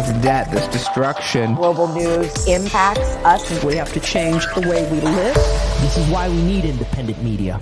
this debt, this destruction. Global news impacts us. We have to change the way we live. This is why we need independent media.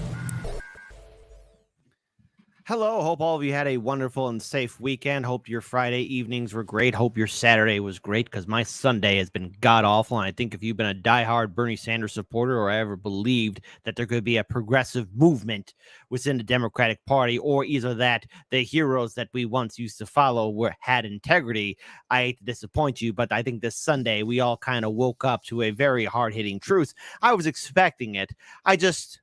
Hello, hope all of you had a wonderful and safe weekend. Hope your Friday evenings were great. Hope your Saturday was great, because my Sunday has been god-awful, and I think if you've been a diehard Bernie Sanders supporter or ever believed that there could be a progressive movement within the Democratic Party, or either that the heroes that we once used to follow had integrity, I hate to disappoint you, but I think this Sunday we all kind of woke up to a very hard-hitting truth. I was expecting it. I just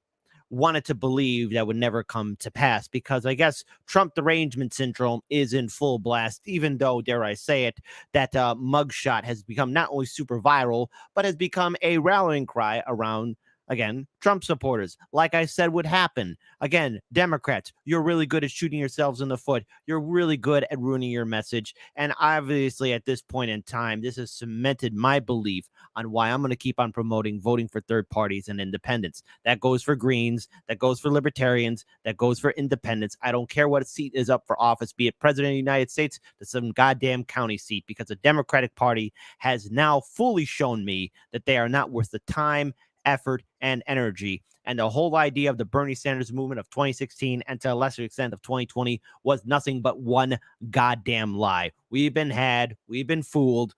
wanted to believe that would never come to pass, because I guess Trump derangement syndrome is in full blast, even though, dare I say it, that mugshot has become not only super viral, but has become a rallying cry around, again, Trump supporters. Like I said would happen. Again, Democrats, you're really good at shooting yourselves in the foot. You're really good at ruining your message. And obviously, at this point in time, this has cemented my belief on why I'm going to keep on promoting voting for third parties and independents. That goes for Greens. That goes for Libertarians. That goes for independents. I don't care what seat is up for office, be it President of the United States to some goddamn county seat, because the Democratic Party has now fully shown me that they are not worth the time, effort, and energy. And the whole idea of the Bernie Sanders movement of 2016 and to a lesser extent of 2020 was nothing but one goddamn lie. We've been had, we've been fooled.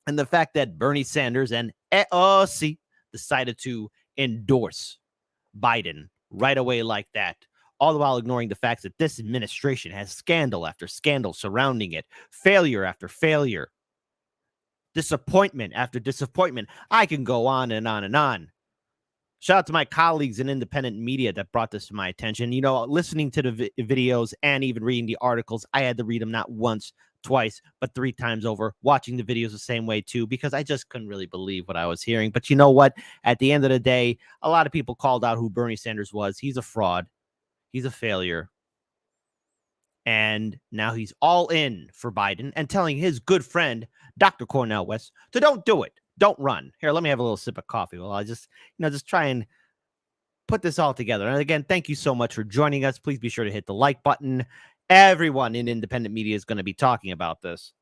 And the fact that Bernie Sanders and AOC decided to endorse Biden right away like that, all the while ignoring the fact that this administration has scandal after scandal surrounding it, failure after failure, disappointment after disappointment. I can go on and on and on. Shout out to my colleagues in independent media that brought this to my attention. You know, listening to the videos and even reading the articles, I had to read them not once, twice, but 3 times over, watching the videos the same way too, because I just couldn't really believe what I was hearing. But you know what? At the end of the day, a lot of people called out who Bernie Sanders was. He's a fraud. He's a failure. And now he's all in for Biden and telling his good friend, Dr. Cornel West, to don't do it. Don't run. Here, let me have a little sip of coffee while I just try and put this all together. And again, thank you so much for joining us. Please be sure to hit the like button. Everyone in independent media is going to be talking about this.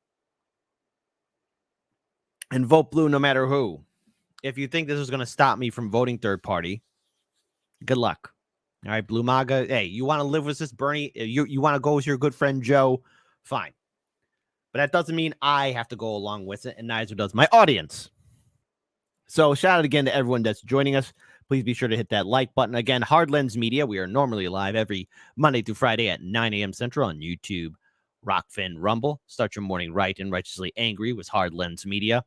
And vote blue no matter who. If you think this is going to stop me from voting third party, good luck. All right, Blue MAGA. Hey, you want to live with this, Bernie? You want to go with your good friend Joe? Fine. But that doesn't mean I have to go along with it, and neither does my audience. So shout out again to everyone that's joining us. Please be sure to hit that like button. Again, Hard Lens Media. We are normally live every Monday through Friday at 9 a.m. Central on YouTube, Rockfin, Rumble. Start your morning right and righteously angry with Hard Lens Media.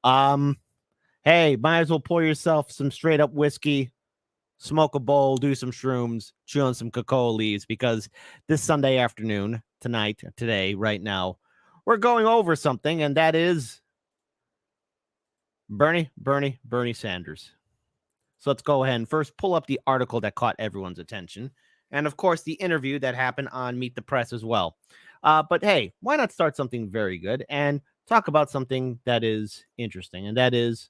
Hey, might as well pour yourself some straight up whiskey, smoke a bowl, do some shrooms, chew on some cocoa leaves, because this Sunday afternoon, today, right now, we're going over something, and that is Bernie Sanders. So let's go ahead and first pull up the article that caught everyone's attention. And of course, the interview that happened on Meet the Press as well. But hey, why not start something very good and talk about something that is interesting? And that is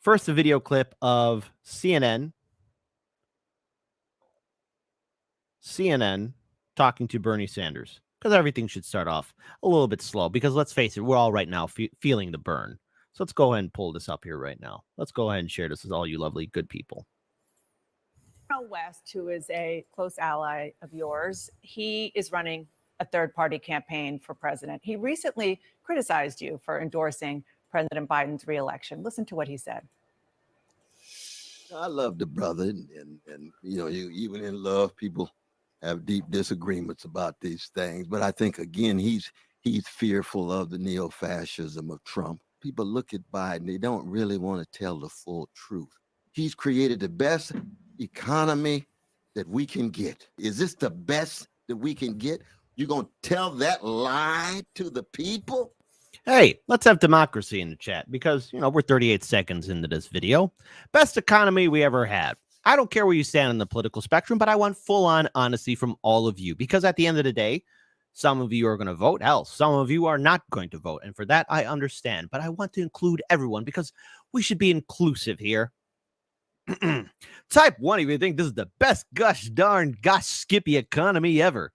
first a video clip of CNN talking to Bernie Sanders. Because everything should start off a little bit slow. Because let's face it, we're all right now feeling the burn. So let's go ahead and pull this up here right now. Let's go ahead and share this with all you lovely, good people. Cornel West, who is a close ally of yours, he is running a third-party campaign for president. He recently criticized you for endorsing President Biden's reelection. Listen to what he said. I love the brother, and you even in love, people have deep disagreements about these things. But I think, again, he's fearful of the neo-fascism of Trump. People look at Biden, they don't really want to tell the full truth. He's created the best economy that we can get. Is this the best that we can get? You're going to tell that lie to the people? Hey, let's have democracy in the chat, because, we're 38 seconds into this video. Best economy we ever had. I don't care where you stand on the political spectrum, but I want full-on honesty from all of you, because at the end of the day, some of you are going to vote. Hell, some of you are not going to vote. And for that, I understand. But I want to include everyone, because we should be inclusive here. Type 1 if you think this is the best gosh skippy economy ever.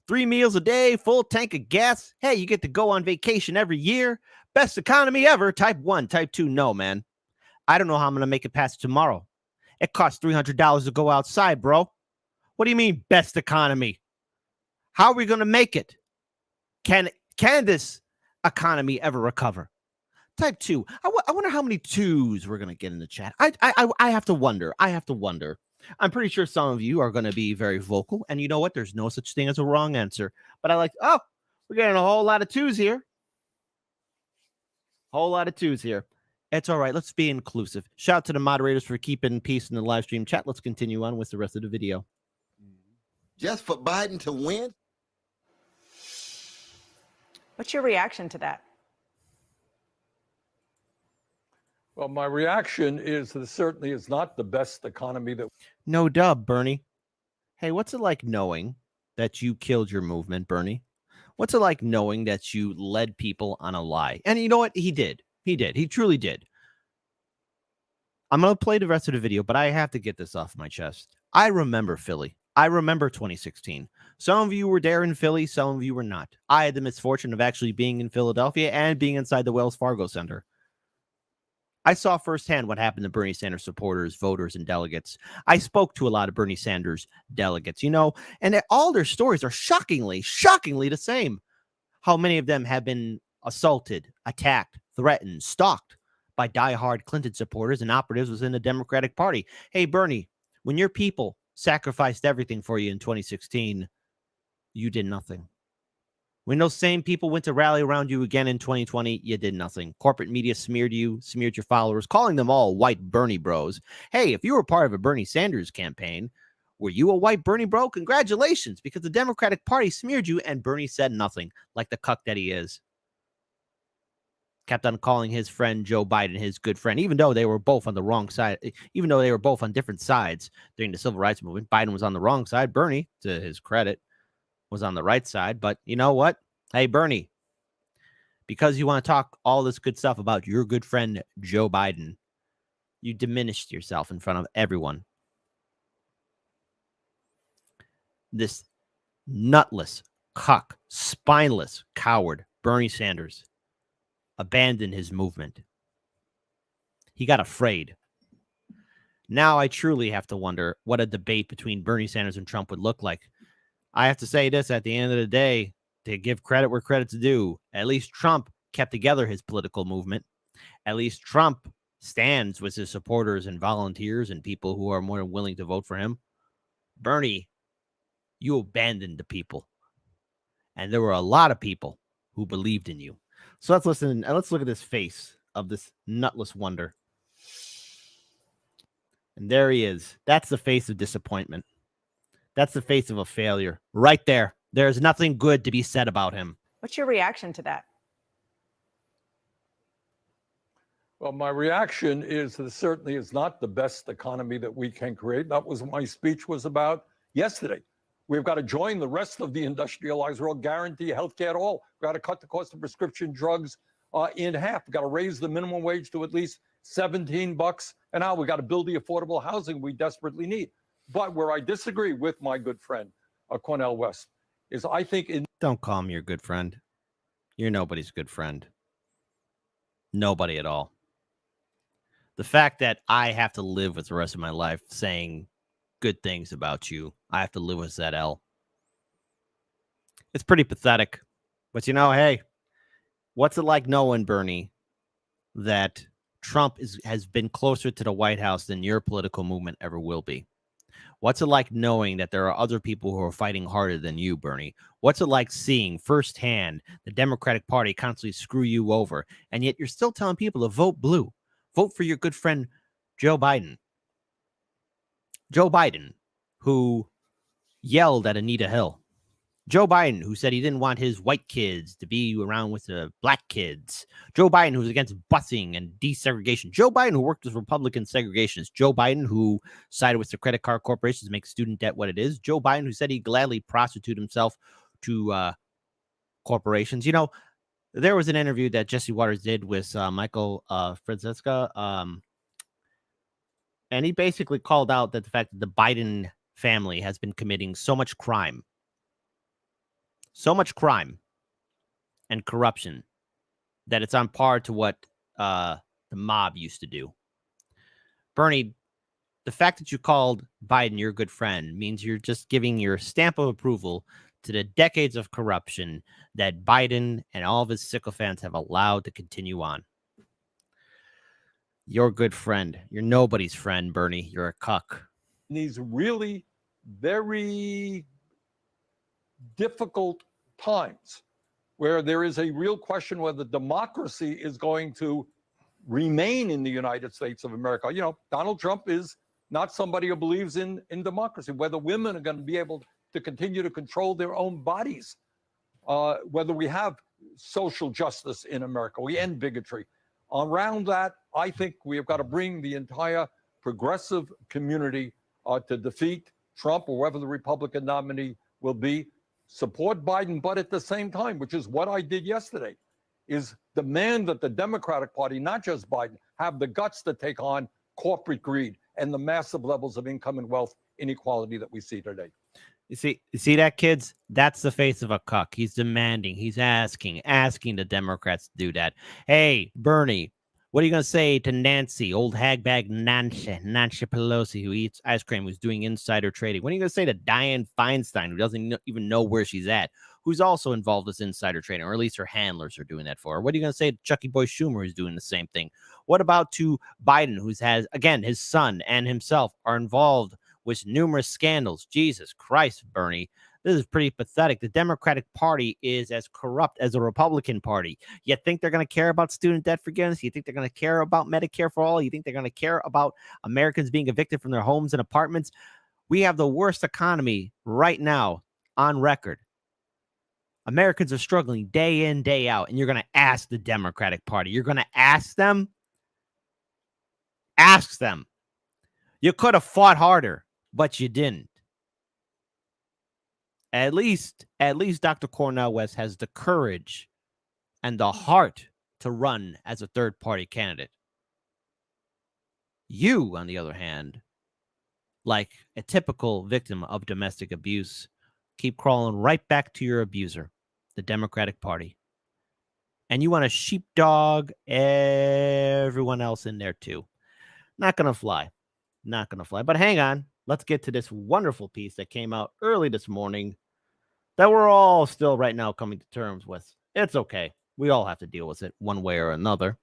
3 meals a day, full tank of gas. Hey, you get to go on vacation every year. Best economy ever. Type 1. Type 2, no, man. I don't know how I'm going to make it past tomorrow. It costs $300 to go outside, bro. What do you mean best economy? How are we going to make it? Can this economy ever recover? Type 2. I wonder how many 2s we're going to get in the chat. I have to wonder. I'm pretty sure some of you are going to be very vocal. And you know what? There's no such thing as a wrong answer. But we're getting a whole lot of 2s here. It's all right. Let's be inclusive. Shout out to the moderators for keeping peace in the live stream chat. Let's continue on with the rest of the video. Just for Biden to win? What's your reaction to that? Well, my reaction is that it certainly is not the best economy that. No dub, Bernie. Hey, what's it like knowing that you killed your movement, Bernie? What's it like knowing that you led people on a lie? And you know what? He did. He truly did. I'm going to play the rest of the video, but I have to get this off my chest. I remember Philly. I remember 2016. Some of you were there in Philly. Some of you were not. I had the misfortune of actually being in Philadelphia and being inside the Wells Fargo Center. I saw firsthand what happened to Bernie Sanders supporters, voters, and delegates. I spoke to a lot of Bernie Sanders delegates, and all their stories are shockingly the same. How many of them have been assaulted, attacked, threatened, stalked by diehard Clinton supporters and operatives within the Democratic Party. Hey, Bernie, when your people sacrificed everything for you in 2016, you did nothing. When those same people went to rally around you again in 2020, you did nothing. Corporate media smeared you, smeared your followers, calling them all white Bernie bros. Hey, if you were part of a Bernie Sanders campaign, were you a white Bernie bro? Congratulations, because the Democratic Party smeared you and Bernie said nothing, like the cuck that he is. Kept on calling his friend Joe Biden his good friend, even though they were both on the wrong side, even though they were both on different sides during the civil rights movement. Biden was on the wrong side. Bernie, to his credit, was on the right side. But you know what? Hey, Bernie, because you want to talk all this good stuff about your good friend Joe Biden, you diminished yourself in front of everyone. This nutless, cuck, spineless coward, Bernie Sanders, abandoned his movement. He got afraid. Now I truly have to wonder what a debate between Bernie Sanders and Trump would look like. I have to say this, at the end of the day, to give credit where credit's due, at least Trump kept together his political movement. At least Trump stands with his supporters and volunteers and people who are more willing to vote for him. Bernie, you abandoned the people. And there were a lot of people who believed in you. So let's listen and let's look at this face of this nutless wonder. And there he is. That's the face of disappointment. That's the face of a failure. Right there. There's nothing good to be said about him. What's your reaction to that? Well, my reaction is that it certainly is not the best economy that we can create. That was what my speech was about yesterday. We've got to join the rest of the industrialized world, guarantee healthcare to all. We've got to cut the cost of prescription drugs in half. We've got to raise the minimum wage to at least $17 an hour. We've got to build the affordable housing we desperately need. But where I disagree with my good friend, Cornel West, is I think in... Don't call him your good friend. You're nobody's good friend. Nobody at all. The fact that I have to live with the rest of my life saying good things about you, I have to live with that L. It's pretty pathetic. But hey, what's it like knowing, Bernie, that Trump has been closer to the White House than your political movement ever will be? What's it like knowing that there are other people who are fighting harder than you, Bernie? What's it like seeing firsthand the Democratic Party constantly screw you over, and yet you're still telling people to vote blue? Vote for your good friend, Joe Biden. Joe Biden, who yelled at Anita Hill. Joe Biden, who said he didn't want his white kids to be around with the black kids. Joe Biden, who's against busing and desegregation. Joe Biden, who worked with Republican segregationists. Joe Biden, who sided with the credit card corporations to make student debt what it is. Joe Biden, who said he'd gladly prostitute himself to corporations. There was an interview that Jesse Waters did with Michael Francesca, and he basically called out that the fact that the Biden family has been committing so much crime so much crime and corruption that it's on par to what the mob used to do. Bernie, the fact that you called Biden your good friend means you're just giving your stamp of approval to the decades of corruption that Biden and all of his sycophants have allowed to continue on. Your good friend. You're nobody's friend, Bernie. You're a cuck. These really very difficult times where there is a real question whether democracy is going to remain in the United States of America. You know, Donald Trump is not somebody who believes in democracy, whether women are going to be able to continue to control their own bodies, whether we have social justice in America, we end bigotry. Around that, I think we have got to bring the entire progressive community to defeat Trump or whoever the Republican nominee will be, support Biden, but at the same time, which is what I did yesterday, is demand that the Democratic Party, not just Biden, have the guts to take on corporate greed and the massive levels of income and wealth inequality that we see today. You see that, kids? That's the face of a cuck. He's demanding, he's asking the Democrats to do that. Hey, Bernie, what are you going to say to Nancy, old hagbag Nancy Pelosi, who eats ice cream, who's doing insider trading? What are you going to say to Dianne Feinstein, who doesn't even know where she's at, who's also involved with insider trading, or at least her handlers are doing that for her? What are you going to say to Chucky Boy Schumer, who's doing the same thing? What about to Biden, who has, again, his son and himself are involved with numerous scandals? Jesus Christ, Bernie. This is pretty pathetic. The Democratic Party is as corrupt as the Republican Party. You think they're going to care about student debt forgiveness? You think they're going to care about Medicare for all? You think they're going to care about Americans being evicted from their homes and apartments? We have the worst economy right now on record. Americans are struggling day in, day out, and you're going to ask the Democratic Party. You're going to ask them? Ask them. You could have fought harder, but you didn't. At least Dr. Cornel West has the courage and the heart to run as a third-party candidate. You, on the other hand, like a typical victim of domestic abuse, keep crawling right back to your abuser, the Democratic Party. And you want to sheepdog everyone else in there too. Not going to fly. Not going to fly. But hang on. Let's get to this wonderful piece that came out early this morning that we're all still right now coming to terms with. It's okay. We all have to deal with it one way or another.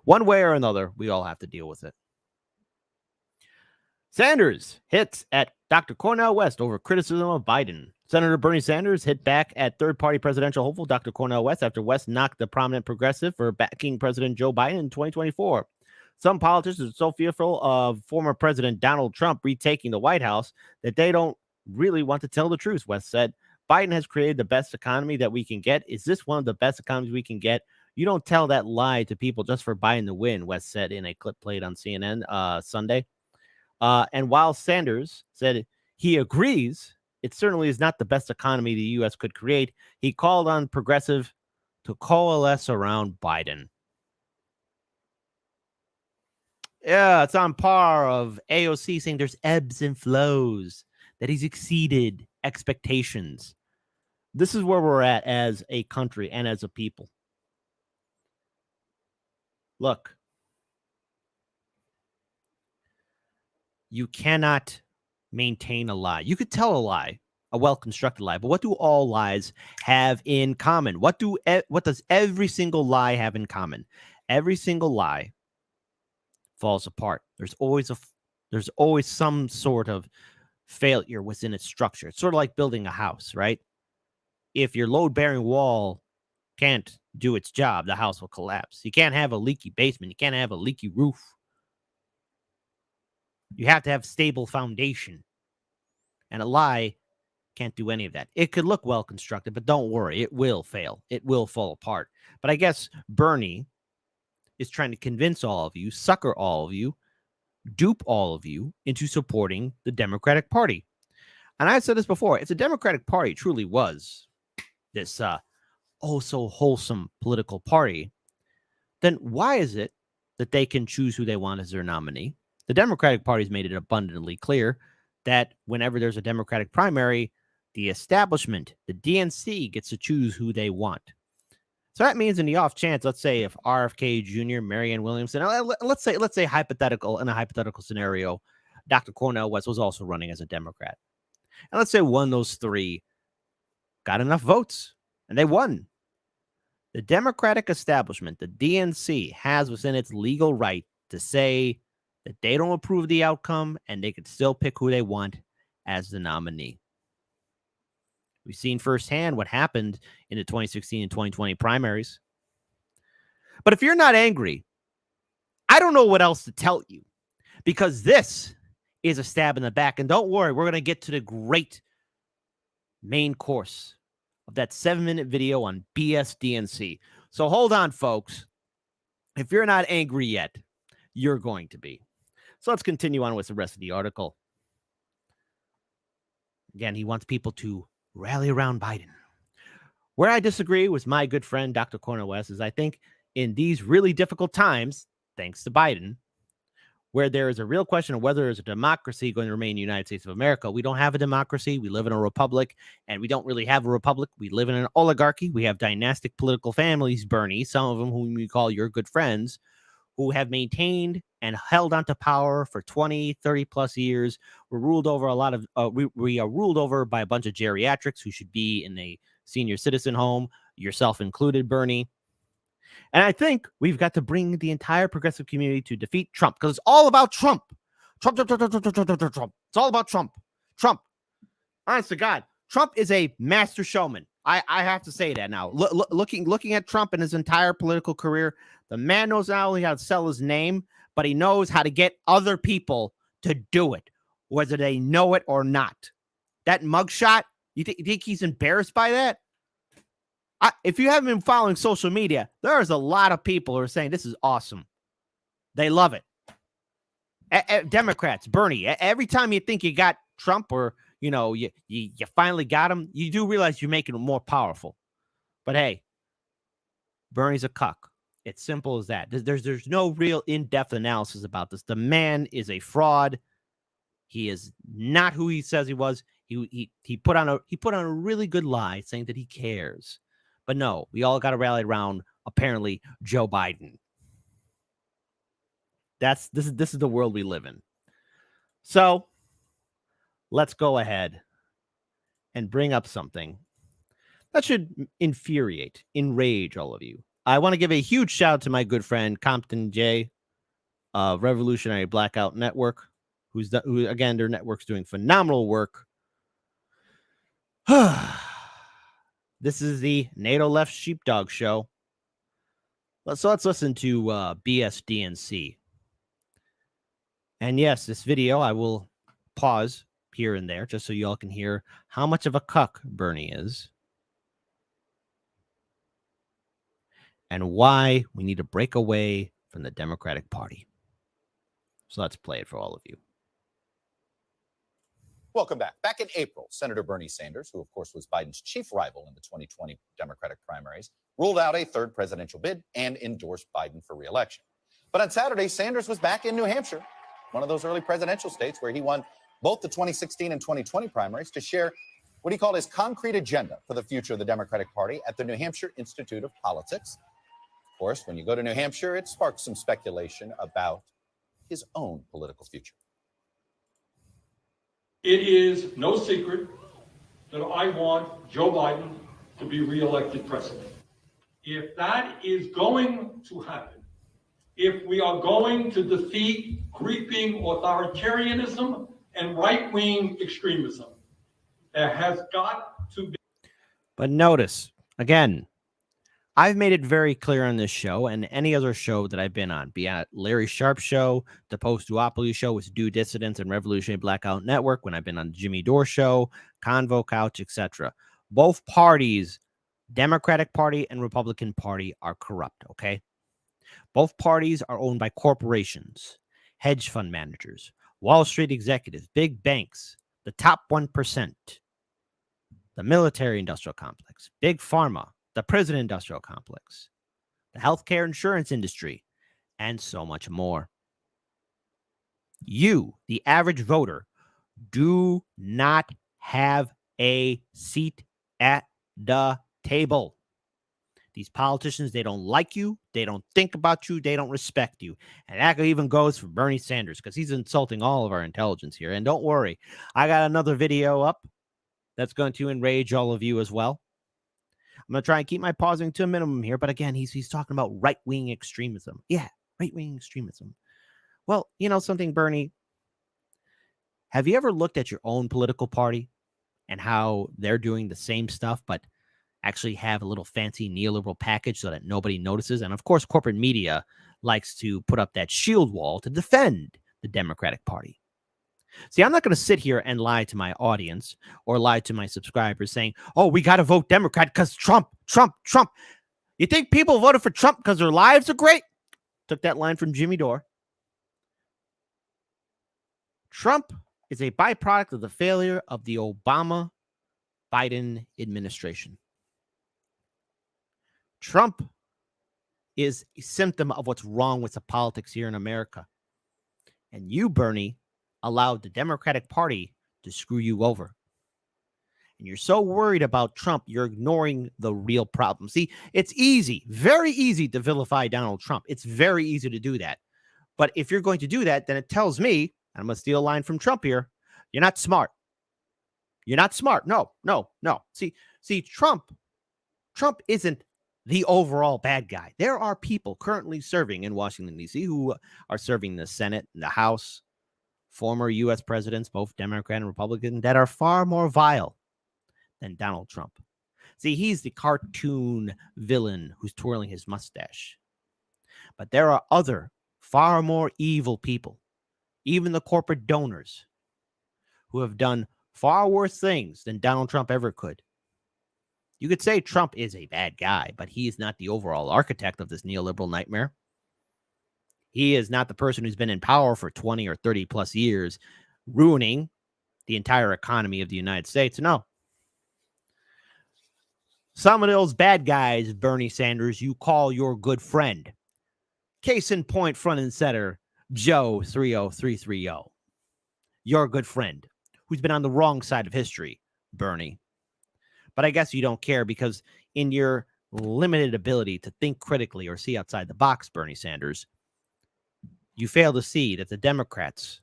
One way or another, we all have to deal with it. Sanders hits at Dr. Cornel West over criticism of Biden. Senator Bernie Sanders hit back at third-party presidential hopeful Dr. Cornel West after West knocked the prominent progressive for backing President Joe Biden in 2024. Some politicians are so fearful of former President Donald Trump retaking the White House that they don't really want to tell the truth, West said. Biden has created the best economy that we can get. Is this one of the best economies we can get? You don't tell that lie to people just for Biden to win, West said in a clip played on CNN Sunday. And while Sanders said he agrees it certainly is not the best economy the U.S. could create, he called on progressive to coalesce around Biden. Yeah, it's on par of AOC saying there's ebbs and flows, that he's exceeded expectations. This is where we're at as a country and as a people. Look, you cannot maintain a lie. You could tell a lie, a well-constructed lie, but what do all lies have in common? What does every single lie have in common? Every single lie falls apart. There's always some sort of failure within its structure. It's sort of like building a house, right? If your load-bearing wall can't do its job, the house will collapse. You can't have a leaky basement. You can't have a leaky roof. You have to have stable foundation. And a lie can't do any of that. It could look well constructed, but don't worry, it will fail. It will fall apart. But I guess Bernie is trying to convince all of you, sucker all of you, dupe all of you into supporting the Democratic Party. And I've said this before, if the Democratic Party truly was this so wholesome political party, then why is it that they can choose who they want as their nominee? The Democratic Party's made it abundantly clear that whenever there's a Democratic primary, the establishment, the DNC, gets to choose who they want. So that means in the off chance, let's say if RFK Jr., Marianne Williamson, let's say in a hypothetical scenario, Dr. Cornel West was also running as a Democrat. And let's say one of those three got enough votes and they won. The Democratic establishment, the DNC, has within its legal right to say that they don't approve the outcome and they could still pick who they want as the nominee. We've seen firsthand what happened in the 2016 and 2020 primaries. But if you're not angry, I don't know what else to tell you, because this is a stab in the back. And don't worry, we're going to get to the great main course of that 7-minute video on BS DNC. So hold on, folks. If you're not angry yet, you're going to be. So let's continue on with the rest of the article. Again, he wants people to rally around Biden. Where I disagree with my good friend, Dr. Cornel West, is I think in these really difficult times, thanks to Biden, where there is a real question of whether there's a democracy going to remain in the United States of America. We don't have a democracy. We live in a republic, and we don't really have a republic. We live in an oligarchy. We have dynastic political families, Bernie, some of them whom we call your good friends, who have maintained and held onto power for 20, 30 plus years. We're ruled over we are ruled over by a bunch of geriatrics who should be in a senior citizen home, yourself included, Bernie. And I think we've got to bring the entire progressive community to defeat Trump, because it's all about Trump. Trump. It's all about Trump. Trump. Honest to God, Trump is a master showman. I have to say that now. Looking at Trump and his entire political career, the man knows not only how to sell his name, but he knows how to get other people to do it, whether they know it or not. That mugshot, you think he's embarrassed by that? If you haven't been following social media, there's a lot of people who are saying this is awesome. They love it. Democrats, Bernie, every time you think you got Trump or, you finally got him, you do realize you're making him more powerful. But hey, Bernie's a cuck. It's simple as that. There's no real in-depth analysis about this. The man is a fraud. He is not who he says he was. He put on a really good lie saying that he cares. But no, we all got to rally around, apparently, Joe Biden. This is the world we live in. So let's go ahead and bring up something that should enrage all of you. I want to give a huge shout out to my good friend Compton J of Revolutionary Blackout Network, who again, their network's doing phenomenal work. This is the NATO Left Sheepdog Show. Let's listen to BS DNC. And yes, this video, I will pause here and there just so y'all can hear how much of a cuck Bernie is and why we need to break away from the Democratic Party. So let's play it for all of you. Welcome back. Back in April, Senator Bernie Sanders, who of course was Biden's chief rival in the 2020 Democratic primaries, ruled out a third presidential bid and endorsed Biden for re-election. But on Saturday, Sanders was back in New Hampshire, one of those early presidential states where he won both the 2016 and 2020 primaries, to share what he called his concrete agenda for the future of the Democratic Party at the New Hampshire Institute of Politics. Of course, when you go to New Hampshire, it sparks some speculation about his own political future. It is no secret that I want Joe Biden to be reelected president. If that is going to happen, if we are going to defeat creeping authoritarianism and right-wing extremism, there has got to be. But notice, again, I've made it very clear on this show and any other show that I've been on, be it Larry Sharp Show, the Post-Duopoly Show with Due Dissidents and Revolutionary Blackout Network, when I've been on the Jimmy Dore Show, Convo Couch, etc. Both parties, Democratic Party and Republican Party, are corrupt, okay? Both parties are owned by corporations, hedge fund managers, Wall Street executives, big banks, the top 1%, the military-industrial complex, big pharma, the prison industrial complex, the healthcare insurance industry, and so much more. You, the average voter, do not have a seat at the table. These politicians, they don't like you. They don't think about you. They don't respect you. And that even goes for Bernie Sanders because he's insulting all of our intelligence here. And don't worry, I got another video up that's going to enrage all of you as well. I'm going to try and keep my pausing to a minimum here. But again, he's talking about right-wing extremism. Yeah, right-wing extremism. Well, you know something, Bernie? Have you ever looked at your own political party and how they're doing the same stuff, but actually have a little fancy neoliberal package so that nobody notices? And of course, corporate media likes to put up that shield wall to defend the Democratic Party. See, I'm not going to sit here and lie to my audience or lie to my subscribers saying, oh, we got to vote Democrat because Trump. You think people voted for Trump because their lives are great? Took that line from Jimmy Dore. Trump is a byproduct of the failure of the Obama-Biden administration. Trump is a symptom of what's wrong with the politics here in America. And you, Bernie, allowed the Democratic Party to screw you over. And you're so worried about Trump, you're ignoring the real problem. See, it's easy, very easy to vilify Donald Trump. It's very easy to do that. But if you're going to do that, then it tells me, and I'm going to steal a line from Trump here, you're not smart. You're not smart. No. See, Trump isn't the overall bad guy. There are people currently serving in Washington, D.C. who are serving the Senate and the House, former U.S. presidents, both Democrat and Republican, that are far more vile than Donald Trump. See, he's the cartoon villain who's twirling his mustache. But there are other far more evil people, even the corporate donors, who have done far worse things than Donald Trump ever could. You could say Trump is a bad guy, but he is not the overall architect of this neoliberal nightmare. He is not the person who's been in power for 20 or 30 plus years, ruining the entire economy of the United States. No. Some of those bad guys, Bernie Sanders, you call your good friend. Case in point, front and center, Joe 30330. Your good friend, who's been on the wrong side of history, Bernie. But I guess you don't care because in your limited ability to think critically or see outside the box, Bernie Sanders, you fail to see that the Democrats,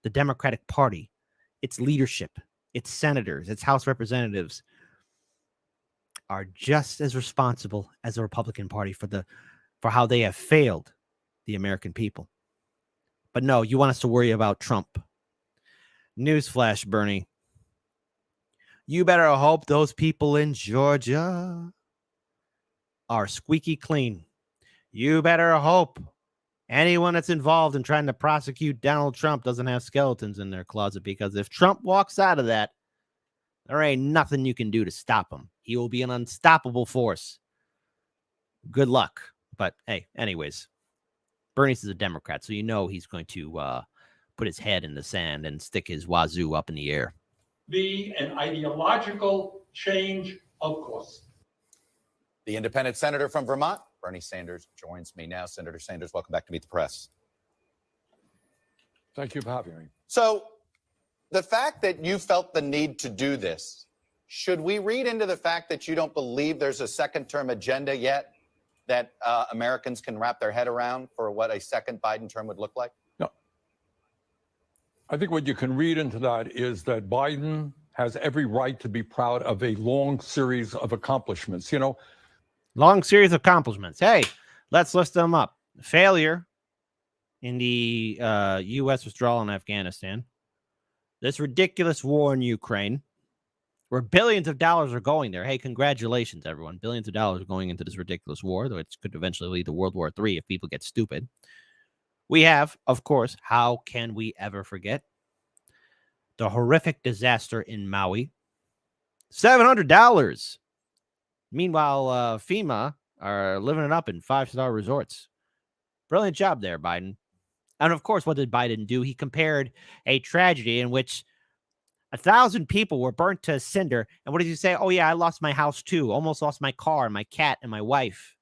the Democratic Party, its leadership, its senators, its House representatives are just as responsible as the Republican Party for how they have failed the American people. But no, you want us to worry about Trump. Newsflash, Bernie. You better hope those people in Georgia are squeaky clean. You better hope anyone that's involved in trying to prosecute Donald Trump doesn't have skeletons in their closet, because if Trump walks out of that, there ain't nothing you can do to stop him. He will be an unstoppable force. Good luck. But hey, anyways, Bernie's is a Democrat, so you know he's going to put his head in the sand and stick his wazoo up in the air. Be an ideological change of course. The independent senator from Vermont, Bernie Sanders, joins me now. Senator Sanders, welcome back to Meet the Press. Thank you for having me. So the fact that you felt the need to do this, should we read into the fact that you don't believe there's a second-term agenda yet that Americans can wrap their head around for what a second Biden term would look like? No. I think what you can read into that is that Biden has every right to be proud of a long series of accomplishments. You know, long series of accomplishments. Hey, let's list them up. Failure in the U.S. withdrawal in Afghanistan. This ridiculous war in Ukraine, where billions of dollars are going there. Hey, congratulations, everyone. Billions of dollars are going into this ridiculous war, though it could eventually lead to World War III if people get stupid. We have, of course, how can we ever forget the horrific disaster in Maui? $700. Meanwhile, FEMA are living it up in 5-star resorts. Brilliant job there, Biden. And of course, what did Biden do? He compared a tragedy in which 1,000 people were burnt to a cinder. And what did he say? Oh, yeah, I lost my house too. Almost lost my car, my cat, and my wife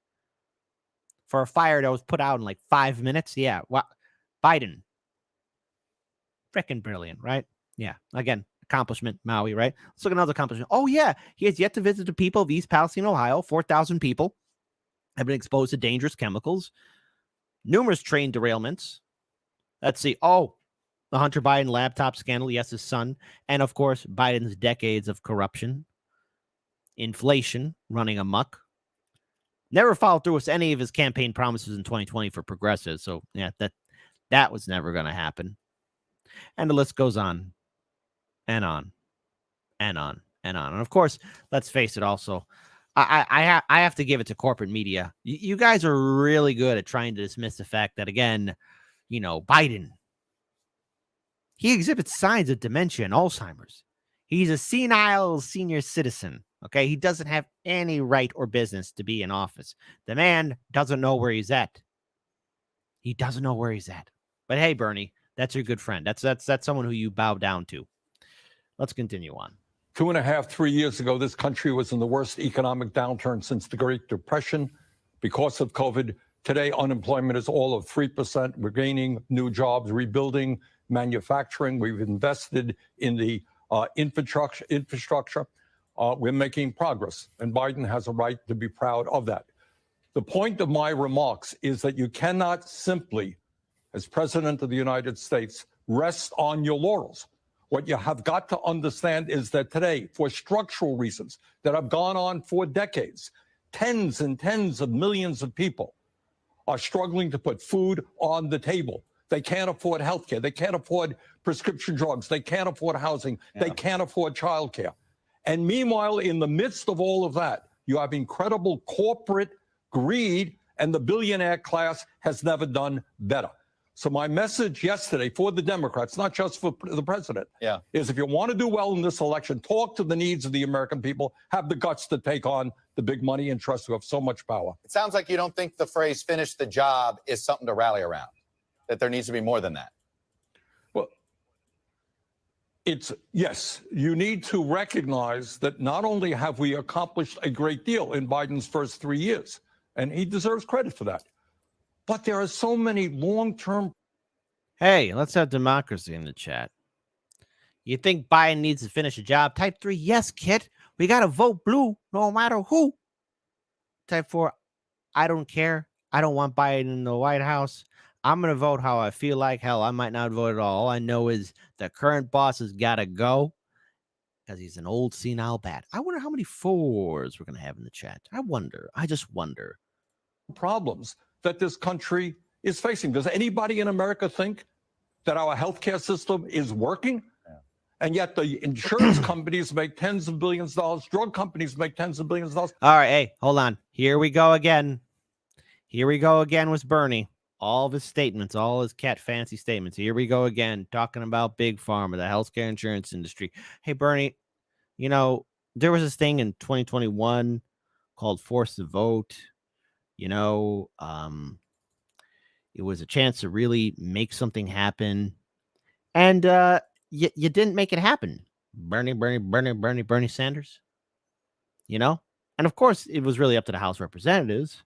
for a fire that was put out in like 5 minutes. Yeah. Well, Biden. Freaking brilliant, right? Yeah. Again, accomplishment, Maui, right? Let's look at another accomplishment. Oh, yeah. He has yet to visit the people of East Palestine, Ohio. 4,000 people have been exposed to dangerous chemicals. Numerous train derailments. Let's see. Oh, the Hunter Biden laptop scandal. Yes, his son. And, of course, Biden's decades of corruption. Inflation running amok. Never followed through with any of his campaign promises in 2020 for progressives. So, yeah, that was never going to happen. And the list goes on and on and on and on. And, of course, let's face it also, I have to give it to corporate media. You guys are really good at trying to dismiss the fact that, again, Biden, he exhibits signs of dementia and Alzheimer's. He's a senile senior citizen. Okay, he doesn't have any right or business to be in office. The man doesn't know where he's at. He doesn't know where he's at. But hey, Bernie, that's your good friend. That's someone who you bow down to. Let's continue on. 2.5, 3 years ago, this country was in the worst economic downturn since the Great Depression because of COVID. Today, unemployment is all of 3%. We're gaining new jobs, rebuilding manufacturing. We've invested in the infrastructure. We're making progress, and Biden has a right to be proud of that. The point of my remarks is that you cannot simply, as President of the United States, rest on your laurels. What you have got to understand is that today, for structural reasons that have gone on for decades, tens and tens of millions of people are struggling to put food on the table. They can't afford health care. They can't afford prescription drugs. They can't afford housing. They can't afford childcare. And meanwhile, in the midst of all of that, you have incredible corporate greed, and the billionaire class has never done better. So my message yesterday for the Democrats, not just for the president, is if you want to do well in this election, talk to the needs of the American people, have the guts to take on the big money interests who have so much power. It sounds like you don't think the phrase finish the job is something to rally around, that there needs to be more than that. Yes, you need to recognize that not only have we accomplished a great deal in Biden's first 3 years, and he deserves credit for that, but there are so many long-term. Hey, let's have democracy in the chat. You think Biden needs to finish a job? Type 3, yes, kid. We got to vote blue no matter who. Type 4, I don't care. I don't want Biden in the White House. I'm going to vote how I feel like. Hell, I might not vote at all. All I know is the current boss has got to go because he's an old senile bat. I wonder how many 4s we're going to have in the chat. I just wonder. Problems that this country is facing. Does anybody in America think that our healthcare system is working? And yet the insurance companies make tens of billions of dollars. Drug companies make tens of billions of dollars. All right. Hey, hold on. Here we go again. With Bernie. All of his statements, all his cat fancy statements. Here we go again, talking about big pharma, the healthcare insurance industry. Hey, Bernie, there was this thing in 2021 called Force the Vote. It was a chance to really make something happen. And you didn't make it happen. Bernie Sanders. And of course, it was really up to the House Representatives.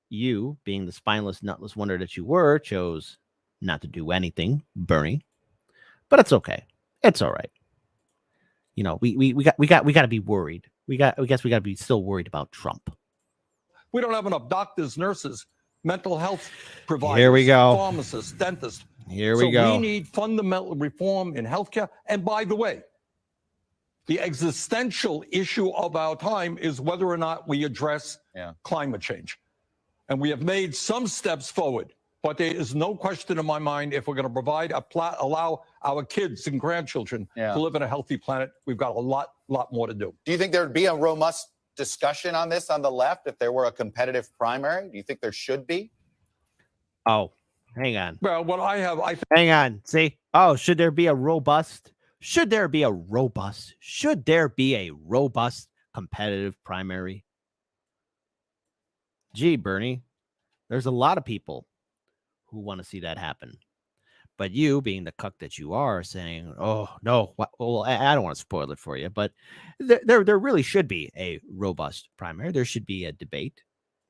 You, being the spineless, nutless wonder that you were, chose not to do anything, Bernie. But it's okay. It's all right. We got to be worried. I guess we got to be still worried about Trump. We don't have enough doctors, nurses, mental health providers, Here we go. Pharmacists, dentists. Here we go. So we need fundamental reform in healthcare. And by the way, the existential issue of our time is whether or not we address climate change. And we have made some steps forward, but there is no question in my mind if we're going to provide allow our kids and grandchildren to live in a healthy planet, we've got a lot more to do. Do you think there would be a robust discussion on this on the left if there were a competitive primary? Do you think there should be? Oh, hang on. Well, what hang on. See? Oh, should there be a robust competitive primary? Gee, Bernie, there's a lot of people who want to see that happen. But you, being the cuck that you are, saying, oh, no, well, I don't want to spoil it for you, but there really should be a robust primary. There should be a debate.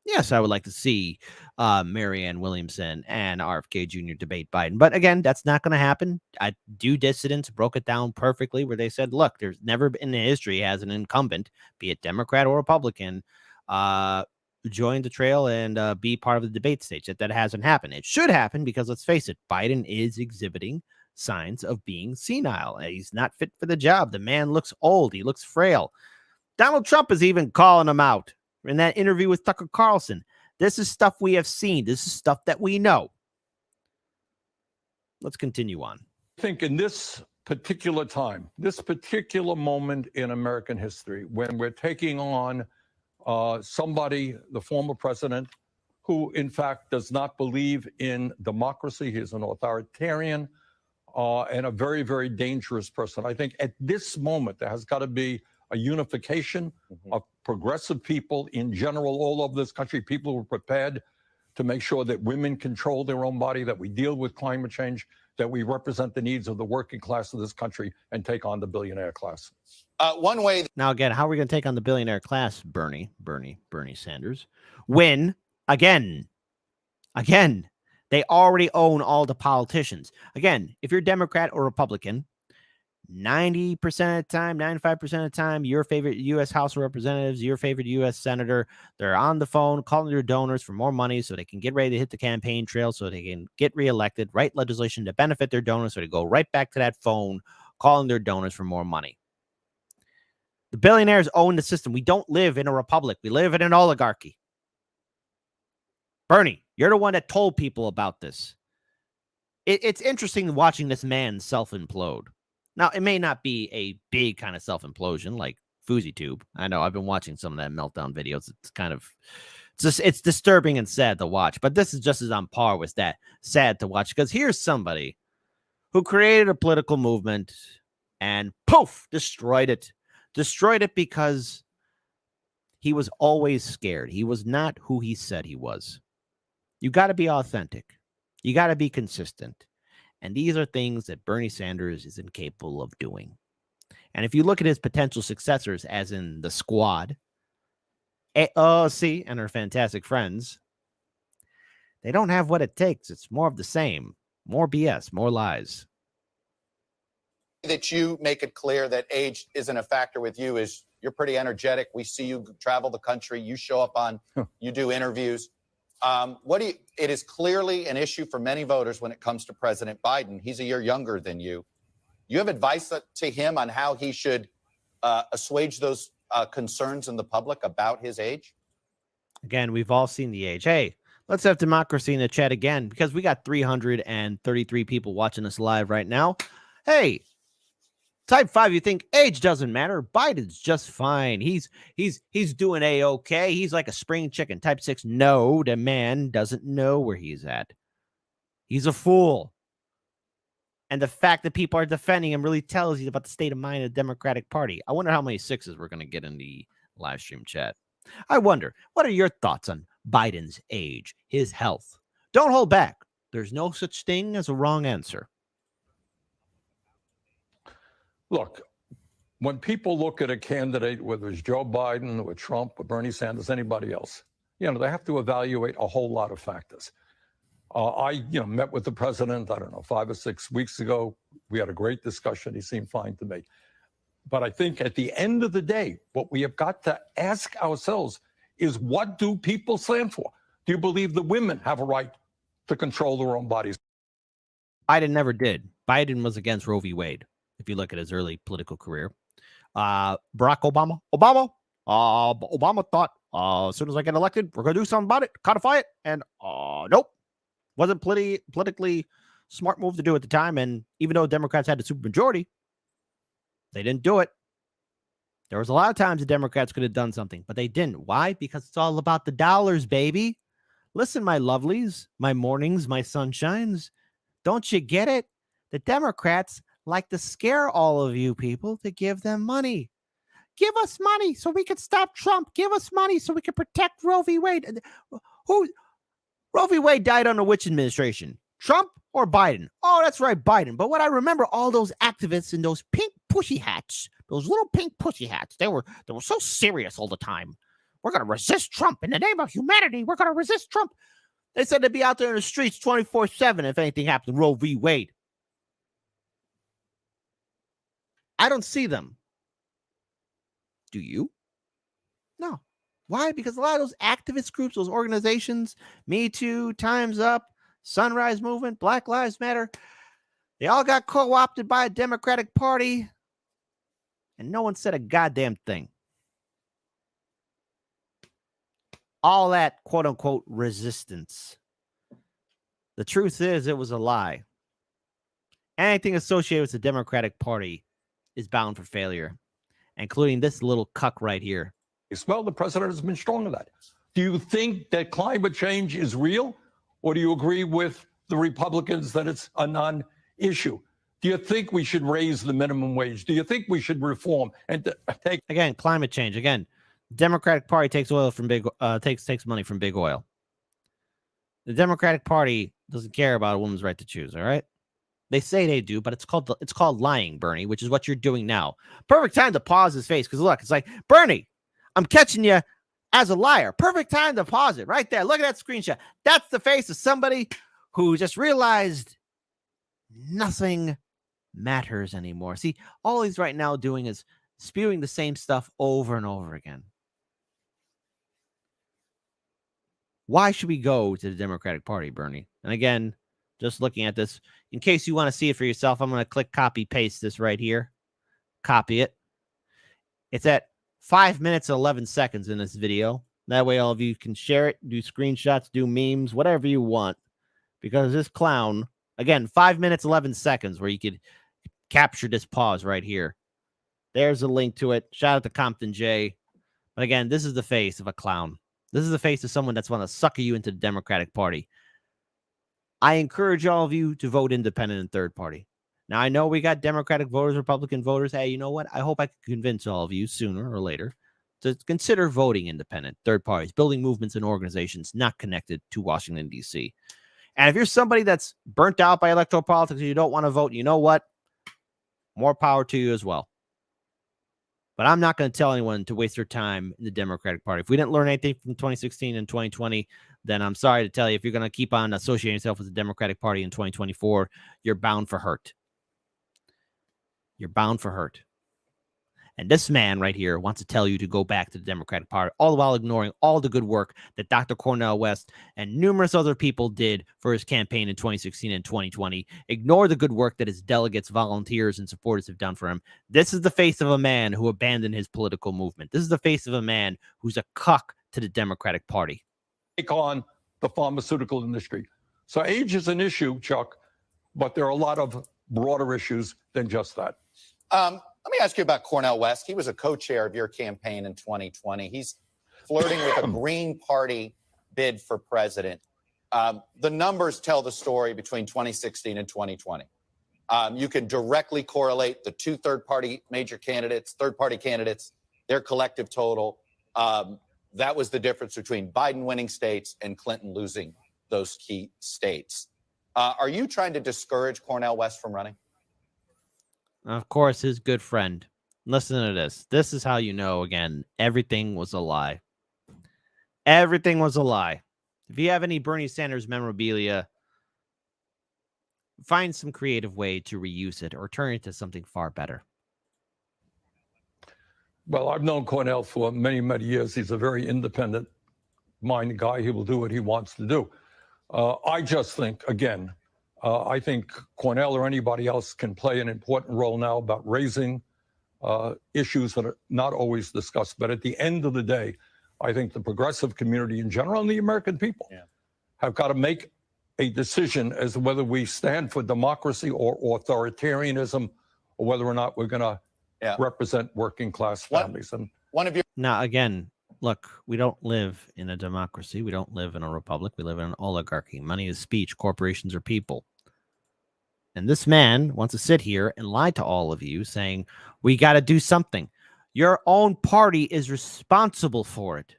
Yes, I would like to see Marianne Williamson and RFK Jr. debate Biden. But again, that's not going to happen. Due Dissidents broke it down perfectly where they said, look, there's never been in history has an incumbent, be it Democrat or Republican, join the trail and be part of the debate stage. That hasn't happened. It should happen because, let's face it, Biden is exhibiting signs of being senile. He's not fit for the job. The man looks old. He looks frail. Donald Trump is even calling him out in that interview with Tucker Carlson. This is stuff we have seen. This is stuff that we know. Let's continue on. I think in this particular time, this particular moment in American history, when we're taking on somebody, the former president, who in fact does not believe in democracy, he's an authoritarian and a very, very dangerous person. I think at this moment, there has got to be a unification of progressive people in general all over this country, people who are prepared to make sure that women control their own body, that we deal with climate change, that we represent the needs of the working class of this country and take on the billionaire class. One way. Now, again, how are we going to take on the billionaire class, Bernie Sanders, when, again, they already own all the politicians? Again, if you're Democrat or Republican, 90% of the time, 95% of the time, your favorite U.S. House of Representatives, your favorite U.S. Senator, they're on the phone calling their donors for more money so they can get ready to hit the campaign trail, so they can get reelected, write legislation to benefit their donors, so they go right back to that phone calling their donors for more money. The billionaires own the system. We don't live in a republic. We live in an oligarchy. Bernie, you're the one that told people about this. It's interesting watching this man self-implode. Now, it may not be a big kind of self-implosion like FouseyTube. I know I've been watching some of that meltdown videos. It's disturbing and sad to watch, but this is just as on par with that sad to watch, because here's somebody who created a political movement and poof, destroyed it because he was always scared. He was not who he said he was. You got to be authentic. You got to be consistent. And these are things that Bernie Sanders is incapable of doing. And if you look at his potential successors, as in the squad, AOC and her fantastic friends, they don't have what it takes. It's more of the same. More BS, more lies. That you make it clear that age isn't a factor with you is you're pretty energetic. We see you travel the country. You show up on, you do interviews. It is clearly an issue for many voters when it comes to President Biden. He's a year younger than you. You have advice to him on how he should assuage those concerns in the public about his age? Again, we've all seen the age. Hey, let's have democracy in the chat again, because we got 333 people watching us live right now. Hey, Type 5, you think age doesn't matter? Biden's just fine. He's doing A-okay. He's like a spring chicken. Type 6, no, the man doesn't know where he's at. He's a fool. And the fact that people are defending him really tells you about the state of mind of the Democratic Party. I wonder how many sixes we're going to get in the live stream chat. I wonder, what are your thoughts on Biden's age, his health? Don't hold back. There's no such thing as a wrong answer. Look, when people look at a candidate, whether it's Joe Biden or Trump or Bernie Sanders, anybody else, they have to evaluate a whole lot of factors. I met with the president, 5 or 6 weeks ago. We had a great discussion. He seemed fine to me. But I think at the end of the day, what we have got to ask ourselves is, what do people stand for? Do you believe that women have a right to control their own bodies? Biden never did. Biden was against Roe v. Wade. If you look at his early political career, Barack Obama thought, as soon as I get elected, we're going to do something about it, codify it. And nope, wasn't politically smart move to do at the time. And even though Democrats had the supermajority, they didn't do it. There was a lot of times the Democrats could have done something, but they didn't. Why? Because it's all about the dollars, baby. Listen, my lovelies, my mornings, my sunshines. Don't you get it? The Democrats like to scare all of you people to give them money. Give us money so we can stop Trump. Give us money so we can protect Roe v. Wade. Roe v. Wade died under which administration? Trump or Biden? Oh, that's right, Biden. But what I remember, all those activists in those pink pushy hats, those little pink pushy hats, they were so serious all the time. We're going to resist Trump in the name of humanity. We're going to resist Trump. They said they'd be out there in the streets 24/7 if anything happened to Roe v. Wade. I don't see them. Do you? No. Why? Because a lot of those activist groups, those organizations, Me Too, Time's Up, Sunrise Movement, Black Lives Matter, they all got co-opted by a Democratic Party, and no one said a goddamn thing. All that quote-unquote resistance. The truth is, it was a lie. Anything associated with the Democratic Party is bound for failure, including this little cuck right here. Well, the president has been strong on that. Do you think that climate change is real, or do you agree with the Republicans that it's a non-issue? Do you think we should raise the minimum wage? Do you think we should reform and take again climate change? Again, Democratic Party takes oil from takes money from big oil. The Democratic Party doesn't care about a woman's right to choose. All right, they say they do, but it's called lying, Bernie, which is what you're doing now. Perfect time to pause his face because look, it's like Bernie, I'm catching you as a liar. Perfect time to pause it right there. Look at that screenshot. That's the face of somebody who just realized nothing matters anymore. See, all he's right now doing is spewing the same stuff over and over again. Why should we go to the Democratic Party, Bernie? And again, just looking at this, in case you want to see it for yourself, I'm going to click copy paste this right here. Copy it. It's at 5 minutes and 11 seconds in this video. That way all of you can share it, do screenshots, do memes, whatever you want. Because this clown, again, 5 minutes, 11 seconds where you could capture this pause right here. There's a link to it. Shout out to Compton J. But again, this is the face of a clown. This is the face of someone that's want to sucker you into the Democratic Party. I encourage all of you to vote independent and third party. Now, I know we got Democratic voters, Republican voters. Hey, you know what? I hope I can convince all of you sooner or later to consider voting independent, third parties, building movements and organizations not connected to Washington, D.C. And if you're somebody that's burnt out by electoral politics and you don't want to vote, you know what? More power to you as well. But I'm not going to tell anyone to waste their time in the Democratic Party. If we didn't learn anything from 2016 and 2020, then I'm sorry to tell you, if you're going to keep on associating yourself with the Democratic Party in 2024, you're bound for hurt. You're bound for hurt. And this man right here wants to tell you to go back to the Democratic Party, all the while ignoring all the good work that Dr. Cornel West and numerous other people did for his campaign in 2016 and 2020. Ignore the good work that his delegates, volunteers, and supporters have done for him. This is the face of a man who abandoned his political movement. This is the face of a man who's a cuck to the Democratic Party. take on the pharmaceutical industry? So age is an issue, Chuck, but there are a lot of broader issues than just that. Let me ask you about Cornel West. He was a co-chair of your campaign in 2020. He's flirting with a Green Party bid for president. The numbers tell the story between 2016 and 2020. You can directly correlate the two third-party candidates, their collective total. That was the difference between Biden winning states and Clinton losing those key states. Are you trying to discourage Cornel West from running? Of course, his good friend. Listen to this. This is how you know, again, everything was a lie. Everything was a lie. If you have any Bernie Sanders memorabilia, find some creative way to reuse it or turn it into something far better. Well, I've known Cornel for many, many years. He's a very independent-minded guy. He will do what he wants to do. I just think, again, I think Cornel or anybody else can play an important role now about raising issues that are not always discussed. But at the end of the day, I think the progressive community in general and the American people have got to make a decision as to whether we stand for democracy or authoritarianism, or whether or not we're going to represent working class families. Now, again, look, we don't live in a democracy. We don't live in a republic. We live in an oligarchy. Money is speech. Corporations are people. And this man wants to sit here and lie to all of you saying, we got to do something. Your own party is responsible for it.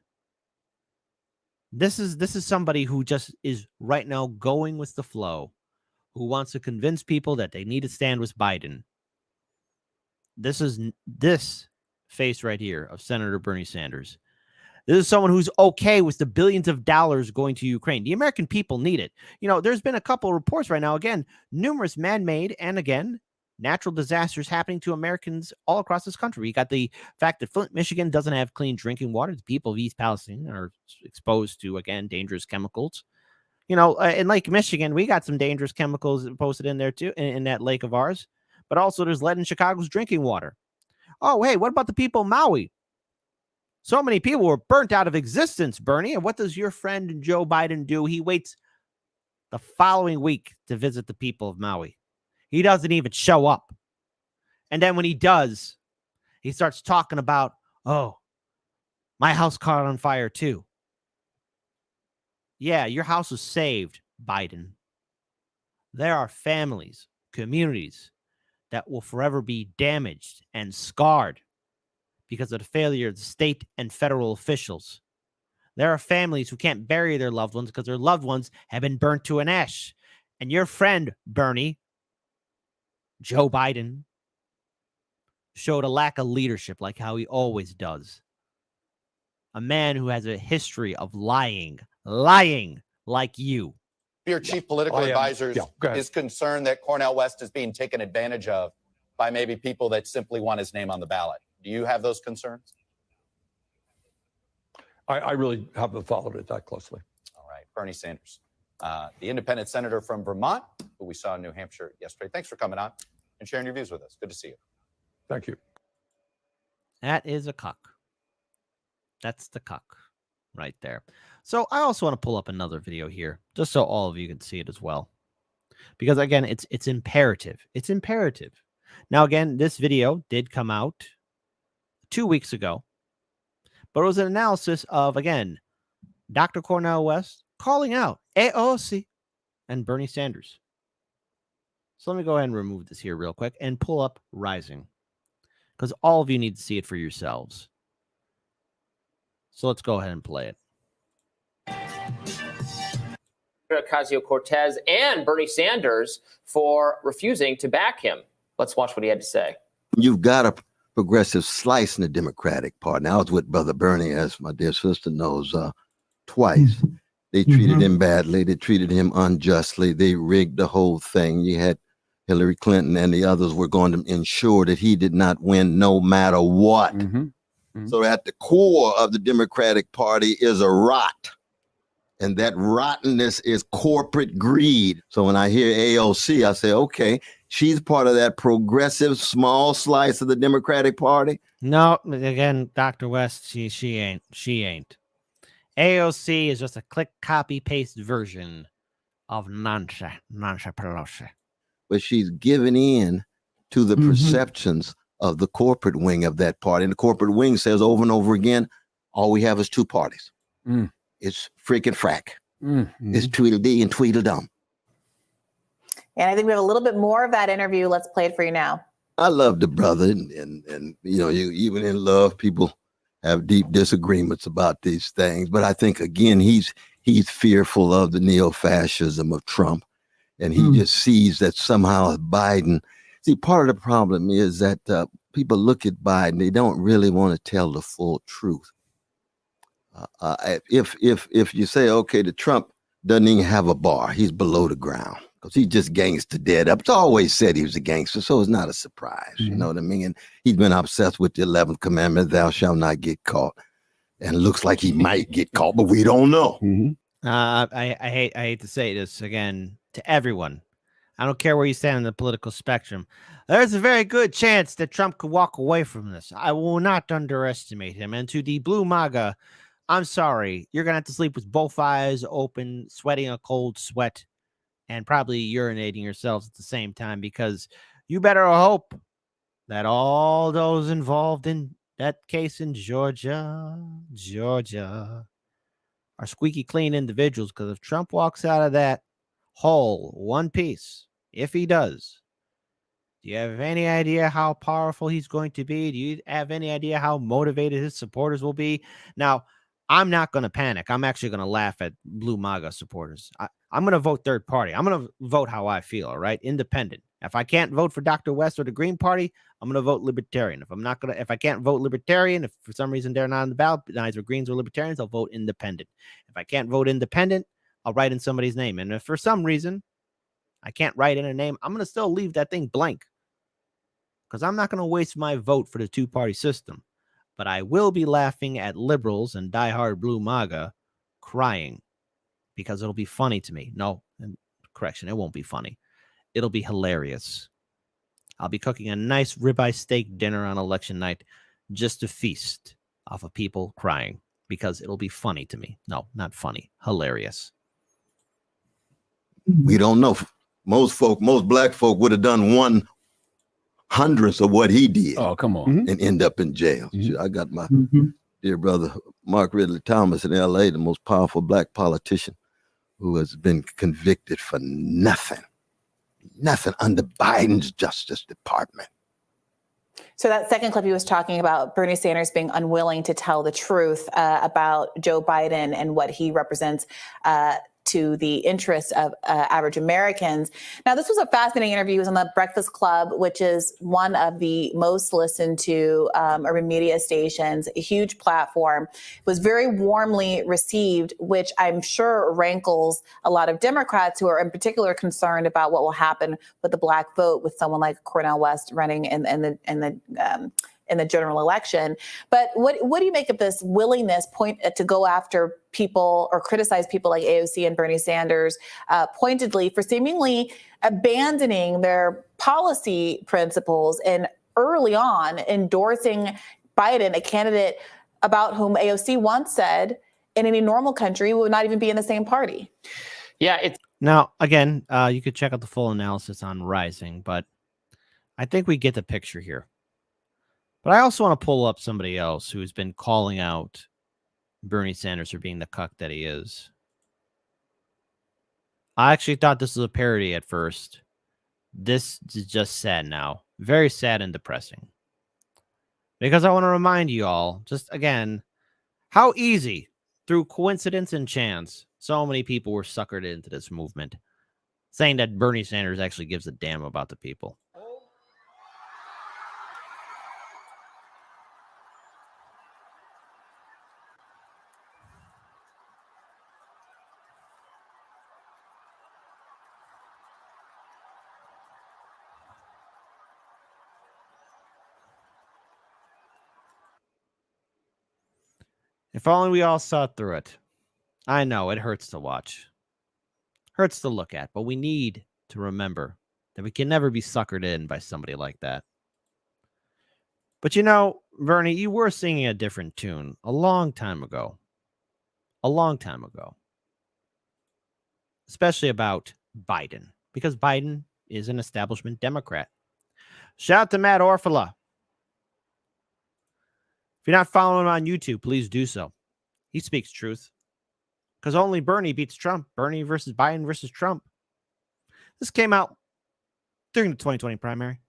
This is somebody who just is right now going with the flow, who wants to convince people that they need to stand with Biden. This face right here of Senator Bernie Sanders. This is someone who's okay with the billions of dollars going to Ukraine. The American people need it. You know, there's been a couple of reports right now, again, numerous man-made and, again, natural disasters happening to Americans all across this country. You got the fact that Flint, Michigan doesn't have clean drinking water. The people of East Palestine are exposed to, again, dangerous chemicals. You know, in Lake Michigan, we got some dangerous chemicals posted in there, too, in that lake of ours. But also there's lead in Chicago's drinking water. Oh, hey, what about the people of Maui? So many people were burnt out of existence, Bernie. And what does your friend Joe Biden do? He waits the following week to visit the people of Maui. He doesn't even show up. And then when he does, he starts talking about, oh, my house caught on fire too. Yeah, your house was saved, Biden. There are families, communities that will forever be damaged and scarred because of the failure of the state and federal officials. There are families who can't bury their loved ones because their loved ones have been burnt to an ash. And your friend, Bernie, Joe Biden, showed a lack of leadership like how he always does. A man who has a history of lying like you. Your chief political advisor is concerned that Cornel West is being taken advantage of by maybe people that simply want his name on the ballot. Do you have those concerns? I really haven't followed it that closely. All right. Bernie Sanders, the independent senator from Vermont, who we saw in New Hampshire yesterday. Thanks for coming on and sharing your views with us. Good to see you. Thank you. That is a cuck. That's the cuck right there. So I also want to pull up another video here, just so all of you can see it as well. Because, again, it's imperative. It's imperative. Now, again, this video did come out 2 weeks ago. But it was an analysis of, again, Dr. Cornel West calling out AOC and Bernie Sanders. So let me go ahead and remove this here real quick and pull up Rising, because all of you need to see it for yourselves. So let's go ahead and play it. Ocasio-Cortez and Bernie Sanders for refusing to back him. Let's watch what he had to say. You've got a progressive slice in the Democratic Party. Now, I was with Brother Bernie, as my dear sister knows, twice. They treated him badly. They treated him unjustly. They rigged the whole thing. You had Hillary Clinton and the others were going to ensure that he did not win no matter what. So at the core of the Democratic Party is a rot. And that rottenness is corporate greed. So when I hear AOC, I say, okay, she's part of that progressive small slice of the Democratic Party. No, again, Dr. West, she ain't. She ain't. AOC is just a click, copy, paste version of Nancy Pelosi. But she's given in to the perceptions of the corporate wing of that party. And the corporate wing says over and over again, all we have is two parties. It's freaking frack. It's Tweedledee and Tweedledum. And I think we have a little bit more of that interview. Let's play it for you now. I love the brother, and you know, you even in love, people have deep disagreements about these things. But I think again, he's fearful of the neo-fascism of Trump, and he just sees that somehow Biden. See, part of the problem is that people look at Biden, they don't really want to tell the full truth. If you say, okay, the Trump doesn't even have a bar, he's below the ground because he just gangster dead up. It's always said he was a gangster, so it's not a surprise. You know what I mean? And he's been obsessed with the 11th commandment, thou shalt not get caught. And looks like he might get caught, but we don't know. I hate to say this again to everyone. I don't care where you stand on the political spectrum. There's a very good chance that Trump could walk away from this. I will not underestimate him. And to the blue MAGA, I'm sorry. You're going to have to sleep with both eyes open, sweating a cold sweat, and probably urinating yourselves at the same time, because you better hope that all those involved in that case in Georgia are squeaky clean individuals, because if Trump walks out of that hole one piece, if he does, do you have any idea how powerful he's going to be? Do you have any idea how motivated his supporters will be? Now, I'm not going to panic. I'm actually going to laugh at blue MAGA supporters. I'm going to vote third party. I'm going to vote how I feel, all right? Independent. If I can't vote for Dr. West or the Green Party, I'm going to vote Libertarian. If I can't vote Libertarian, if for some reason they're not on the ballot, neither Greens or Libertarians, I'll vote Independent. If I can't vote Independent, I'll write in somebody's name. And if for some reason I can't write in a name, I'm going to still leave that thing blank because I'm not going to waste my vote for the two-party system. But I will be laughing at liberals and diehard blue MAGA crying because it'll be funny to me. No, correction, it won't be funny. It'll be hilarious. I'll be cooking a nice ribeye steak dinner on election night just to feast off of people crying because it'll be funny to me. No, not funny. Hilarious. We don't know. Most black folk would have done 1/100th of what he did. Oh, come on. And end up in jail. I got my dear brother, Mark Ridley Thomas in LA, the most powerful black politician who has been convicted for nothing under Biden's Justice Department. So that second clip he was talking about Bernie Sanders being unwilling to tell the truth about Joe Biden and what he represents to the interests of average Americans. Now, this was a fascinating interview. He was on the Breakfast Club, which is one of the most listened to urban media stations, a huge platform. It was very warmly received, which I'm sure rankles a lot of Democrats who are in particular concerned about what will happen with the black vote with someone like Cornel West running in the general election. But what do you make of this willingness to go after people or criticize people like AOC and Bernie Sanders pointedly for seemingly abandoning their policy principles and early on endorsing Biden, a candidate about whom AOC once said in any normal country would not even be in the same party? Yeah, Now, again, you could check out the full analysis on Rising, but I think we get the picture here. But I also want to pull up somebody else who's been calling out Bernie Sanders for being the cuck that he is. I actually thought this was a parody at first. This is just sad now. Very sad and depressing. Because I want to remind you all, just again, how easy, through coincidence and chance, so many people were suckered into this movement, saying that Bernie Sanders actually gives a damn about the people. If only we all saw through it. I know, it hurts to watch. Hurts to look at, but we need to remember that we can never be suckered in by somebody like that. But you know, Bernie, you were singing a different tune a long time ago. A long time ago. Especially about Biden, because Biden is an establishment Democrat. Shout out to Matt Orfala. If you're not following him on YouTube, please do so. He speaks truth. Because only Bernie beats Trump. Bernie versus Biden versus Trump. This came out during the 2020 primary.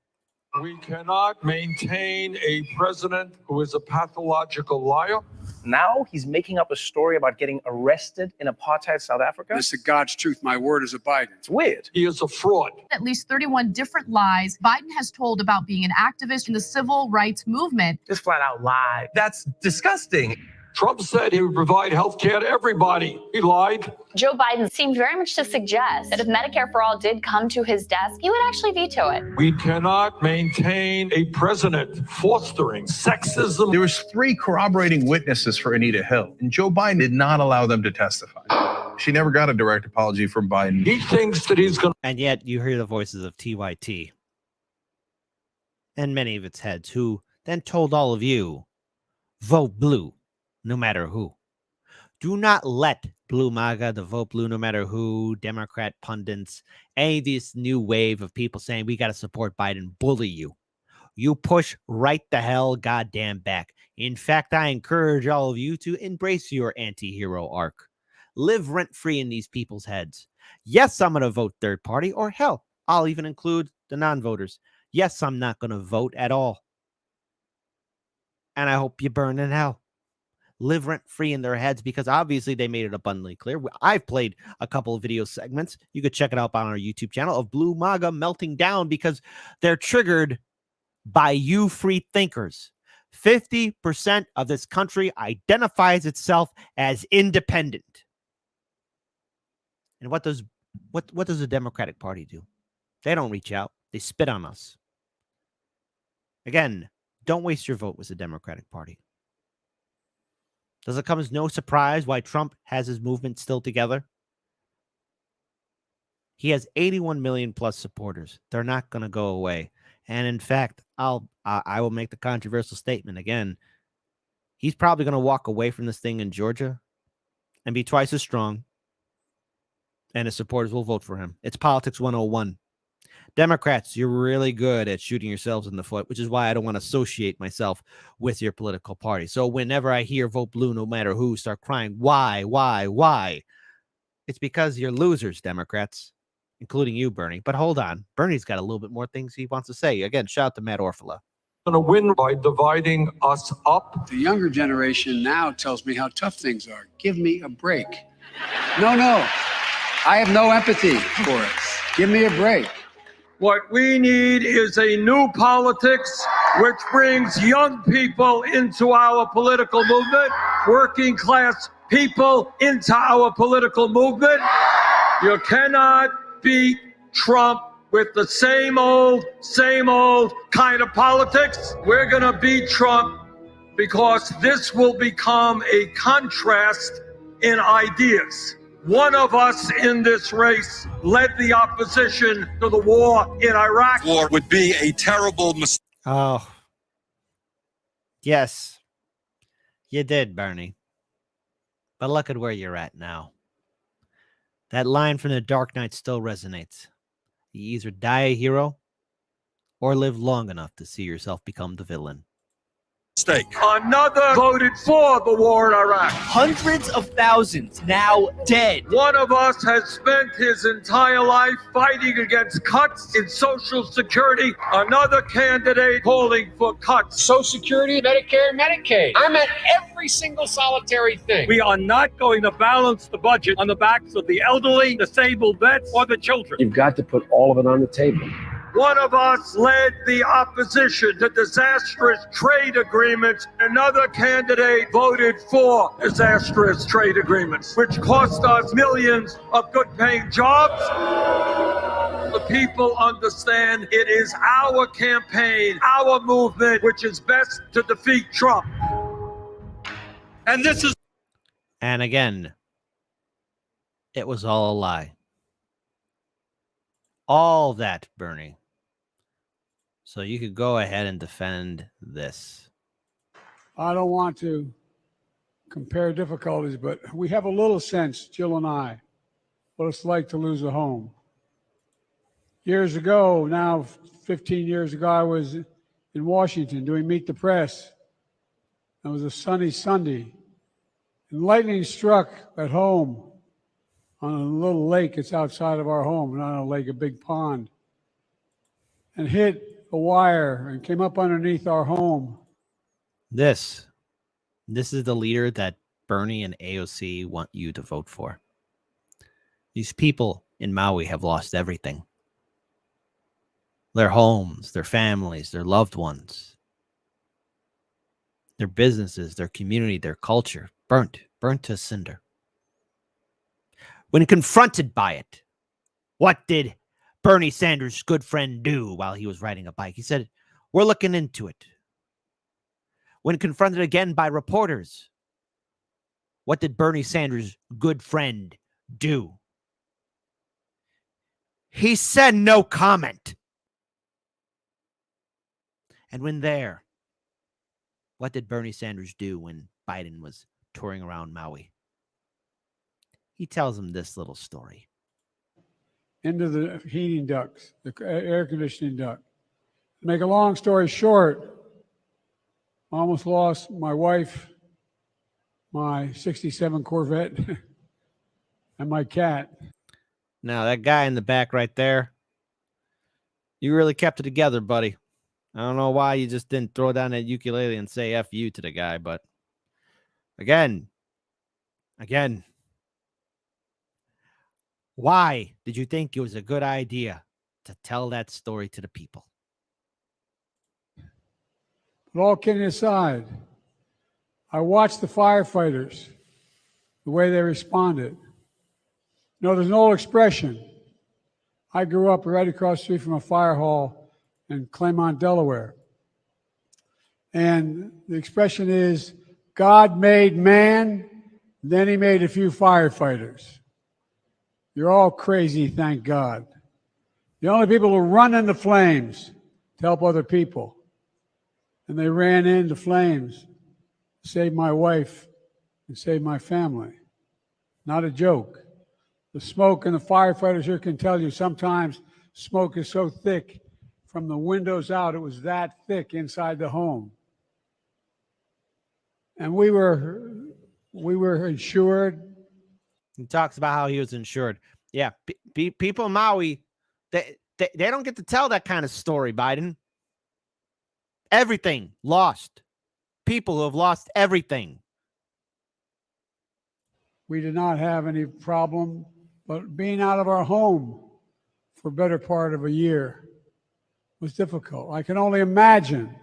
We cannot maintain a president who is a pathological liar. Now he's making up a story about getting arrested in apartheid South Africa. This is God's truth. My word is a Biden. It's weird. He is a fraud. At least 31 different lies Biden has told about being an activist in the civil rights movement. Just flat out lie. That's disgusting. Trump said he would provide health care to everybody. He lied. Joe Biden seemed very much to suggest that if Medicare for All did come to his desk, he would actually veto it. We cannot maintain a president fostering sexism. There was 3 corroborating witnesses for Anita Hill, and Joe Biden did not allow them to testify. She never got a direct apology from Biden. He thinks that he's going to... And yet you hear the voices of TYT and many of its heads who then told all of you, vote blue. No matter who. Do not let Blue MAGA, the vote blue no matter who, Democrat pundits, any of this new wave of people saying we got to support Biden bully you. You push right the hell goddamn back. In fact, I encourage all of you to embrace your anti-hero arc. Live rent-free in these people's heads. Yes, I'm going to vote third party, or hell, I'll even include the non-voters. Yes, I'm not going to vote at all. And I hope you burn in hell. live rent-free in their heads because obviously they made it abundantly clear. I've played a couple of video segments. You could check it out on our YouTube channel of Blue MAGA melting down because they're triggered by you free thinkers. 50% of this country identifies itself as independent. And what does the Democratic Party do? They don't reach out. They spit on us. Again, don't waste your vote with the Democratic Party. Does it come as no surprise why Trump has his movement still together? He has 81 million plus supporters. They're not going to go away. And in fact, I will make the controversial statement again. He's probably going to walk away from this thing in Georgia and be twice as strong. And his supporters will vote for him. It's politics 101. Democrats, you're really good at shooting yourselves in the foot, which is why I don't want to associate myself with your political party. So whenever I hear vote blue, no matter who, start crying, why? It's because you're losers, Democrats, including you, Bernie. But hold on. Bernie's got a little bit more things he wants to say. Again, shout out to Matt Orfala. Going to win by dividing us up. The younger generation now tells me how tough things are. Give me a break. No. I have no empathy for it. Give me a break. What we need is a new politics which brings young people into our political movement, working class people into our political movement. You cannot beat Trump with the same old kind of politics. We're going to beat Trump because this will become a contrast in ideas. One of us in this race led the opposition to the war in Iraq. War would be a terrible mistake. Oh, yes, you did, Bernie. But look at where you're at now. That line from The Dark Knight still resonates. You either die a hero or live long enough to see yourself become the villain. Another voted for the war in Iraq. Hundreds of thousands now dead. One of us has spent his entire life fighting against cuts in Social Security. Another candidate calling for cuts. Social Security, Medicare, Medicaid. I'm at every single solitary thing. We are not going to balance the budget on the backs of the elderly, disabled vets, or the children. You've got to put all of it on the table. One of us led the opposition to disastrous trade agreements. Another candidate voted for disastrous trade agreements, which cost us millions of good-paying jobs. The people understand it is our campaign, our movement, which is best to defeat Trump. And this is... And again, it was all a lie. All that, Bernie. So you could go ahead and defend this. I don't want to compare difficulties, but we have a little sense, Jill and I, what it's like to lose a home. Years ago, now 15 years ago, I was in Washington doing Meet the Press. It was a sunny Sunday. And lightning struck at home on a little lake. It's outside of our home, not a lake, a big pond, and hit a wire and came up underneath our home. This is the leader that Bernie and AOC want you to vote for. These people in Maui have lost everything. Their homes, their families, their loved ones, their businesses, their community, their culture, burnt to cinder. When confronted by it, what did Bernie Sanders' good friend do while he was riding a bike? He said, "We're looking into it." When confronted again by reporters, what did Bernie Sanders' good friend do? He said no comment. And when there, what did Bernie Sanders do when Biden was touring around Maui? He tells him this little story. Into the heating ducts, the air conditioning duct. To make a long story short, I almost lost my wife, my 67 Corvette, and my cat. Now, that guy in the back right there, you really kept it together, buddy. I don't know why you just didn't throw down that ukulele and say F you to the guy, but Again. Why did you think it was a good idea to tell that story to the people? But all kidding aside, I watched the firefighters, the way they responded. You know, there's an old expression. I grew up right across the street from a fire hall in Claymont, Delaware. And the expression is, God made man, then he made a few firefighters. You're all crazy, thank God. The only people who run into flames to help other people. And they ran into flames, saved my wife, and saved my family. Not a joke. The smoke, and the firefighters here can tell you, sometimes smoke is so thick from the windows out, it was that thick inside the home. And we were insured. He talks about how he was insured. Yeah, people in Maui, they don't get to tell that kind of story, Biden. Everything lost. People who have lost everything. We did not have any problem, but being out of our home for a better part of a year was difficult. I can only imagine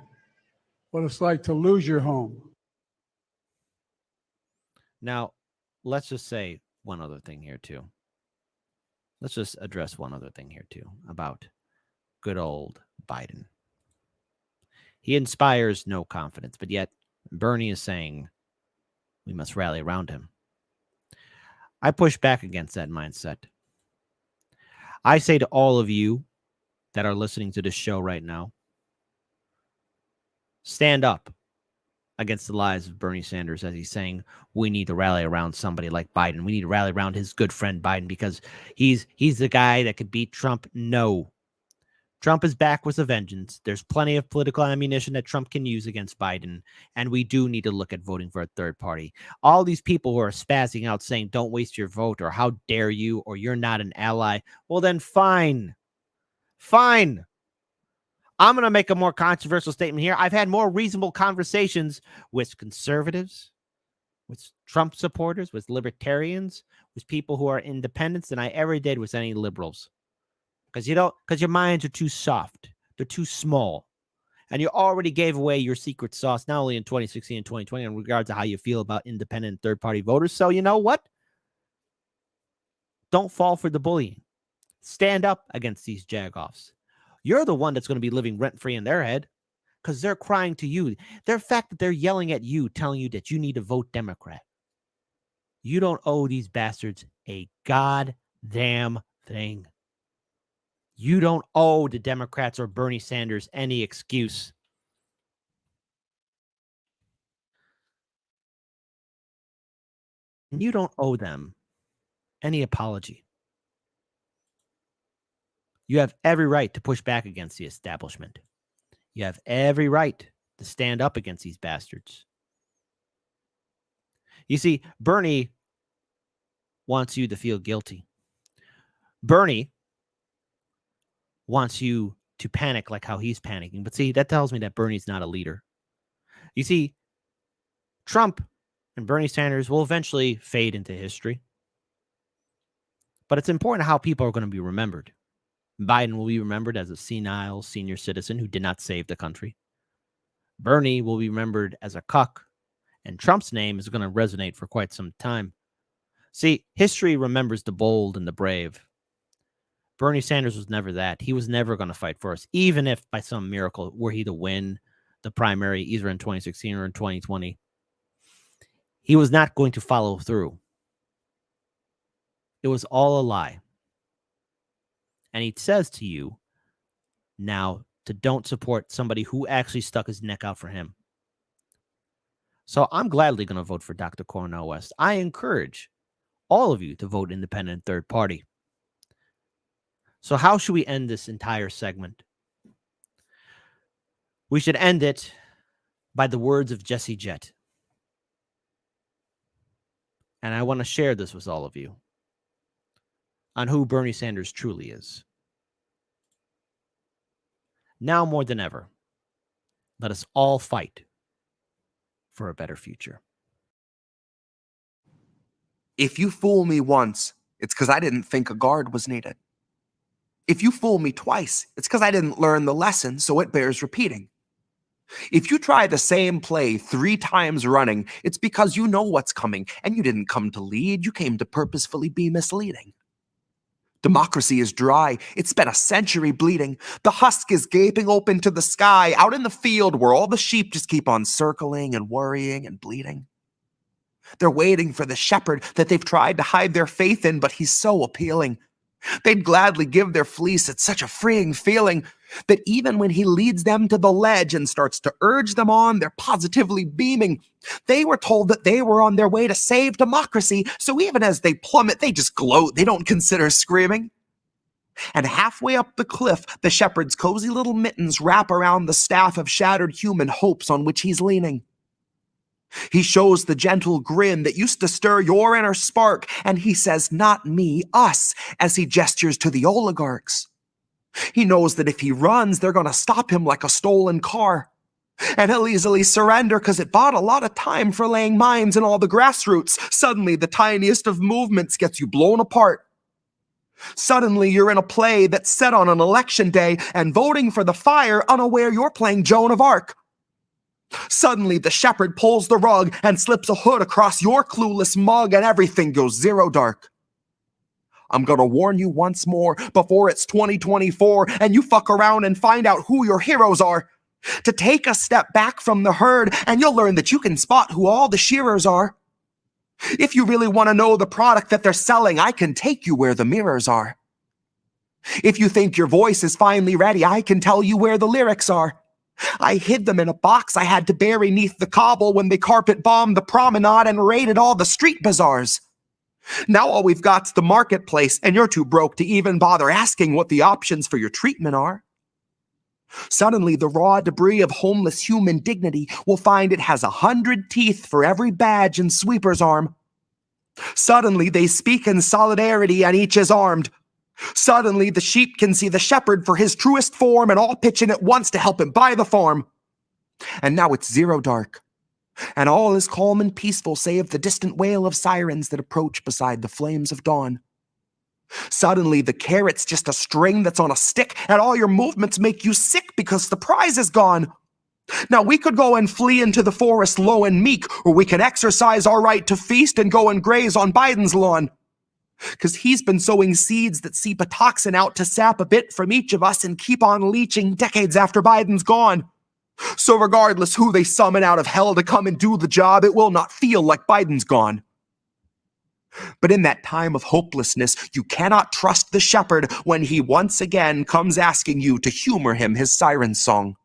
what it's like to lose your home. Now, let's just say one other thing here, too. Let's just address one other thing here, too, about good old Biden. He inspires no confidence, but yet Bernie is saying we must rally around him. I push back against that mindset. I say to all of you that are listening to this show right now, stand up against the lies of Bernie Sanders as he's saying we need to rally around somebody like Biden. We need to rally around his good friend Biden because he's the guy that could beat Trump. No. Trump is back with a vengeance. There's plenty of political ammunition that Trump can use against Biden, and we do need to look at voting for a third party. All these people who are spazzing out saying don't waste your vote or how dare you or you're not an ally, well then fine. Fine. I'm going to make a more controversial statement here. I've had more reasonable conversations with conservatives, with Trump supporters, with libertarians, with people who are independents than I ever did with any liberals. Because your minds are too soft. They're too small. And you already gave away your secret sauce, not only in 2016 and 2020, in regards to how you feel about independent third-party voters. So you know what? Don't fall for the bullying. Stand up against these jagoffs. You're the one that's going to be living rent-free in their head because they're crying to you. The fact that they're yelling at you, telling you that you need to vote Democrat. You don't owe these bastards a goddamn thing. You don't owe the Democrats or Bernie Sanders any excuse. You don't owe them any apology. You have every right to push back against the establishment. You have every right to stand up against these bastards. You see, Bernie wants you to feel guilty. Bernie wants you to panic like how he's panicking. But see, that tells me that Bernie's not a leader. You see, Trump and Bernie Sanders will eventually fade into history. But it's important how people are going to be remembered. Biden will be remembered as a senile senior citizen who did not save the country. Bernie will be remembered as a cuck. And Trump's name is going to resonate for quite some time. See, history remembers the bold and the brave. Bernie Sanders was never that. He was never going to fight for us, even if by some miracle were he to win the primary either in 2016 or in 2020. He was not going to follow through. It was all a lie. And he says to you now to don't support somebody who actually stuck his neck out for him. So I'm gladly going to vote for Dr. Cornel West. I encourage all of you to vote independent third party. So how should we end this entire segment? We should end it by the words of Jesse Jett. And I want to share this with all of you on who Bernie Sanders truly is. Now more than ever, let us all fight for a better future. If you fool me once, it's because I didn't think a guard was needed. If you fool me twice, it's because I didn't learn the lesson, so it bears repeating. If you try the same play 3 times running, it's because you know what's coming, and you didn't come to lead, you came to purposefully be misleading. Democracy is dry. It's spent a century bleeding. The husk is gaping open to the sky, out in the field where all the sheep just keep on circling and worrying and bleeding. They're waiting for the shepherd that they've tried to hide their faith in, but he's so appealing. They'd gladly give their fleece. It's such a freeing feeling that even when he leads them to the ledge and starts to urge them on, they're positively beaming. They were told that they were on their way to save democracy, so even as they plummet, they just gloat. They don't consider screaming. And halfway up the cliff, the shepherd's cozy little mittens wrap around the staff of shattered human hopes on which he's leaning. He shows the gentle grin that used to stir your inner spark, and he says, "Not me, us," as he gestures to the oligarchs. He knows that if he runs, they're going to stop him like a stolen car. And he'll easily surrender because it bought a lot of time for laying mines in all the grassroots. Suddenly, the tiniest of movements gets you blown apart. Suddenly, you're in a play that's set on an election day and voting for the fire, unaware you're playing Joan of Arc. Suddenly, the shepherd pulls the rug and slips a hood across your clueless mug, and everything goes zero dark. I'm gonna warn you once more before it's 2024 and you fuck around and find out who your heroes are. To take a step back from the herd, and you'll learn that you can spot who all the shearers are. If you really want to know the product that they're selling, I can take you where the mirrors are. If you think your voice is finally ready, I can tell you where the lyrics are. I hid them in a box I had to bury neath the cobble when they carpet bombed the promenade and raided all the street bazaars. Now all we've got's the marketplace, and you're too broke to even bother asking what the options for your treatment are. Suddenly, the raw debris of homeless human dignity will find it has 100 teeth for every badge and sweeper's arm. Suddenly, they speak in solidarity and each is armed. Suddenly, the sheep can see the shepherd for his truest form and all pitch in at once to help him buy the farm. And now it's zero dark, and all is calm and peaceful save the distant wail of sirens that approach beside the flames of dawn. Suddenly, the carrot's just a string that's on a stick, and all your movements make you sick because the prize is gone. Now, we could go and flee into the forest low and meek, or we can exercise our right to feast and go and graze on Biden's lawn. Because he's been sowing seeds that seep a toxin out to sap a bit from each of us and keep on leaching decades after Biden's gone. So regardless who they summon out of hell to come and do the job, it will not feel like Biden's gone. But in that time of hopelessness, you cannot trust the shepherd when he once again comes asking you to humor him his siren song.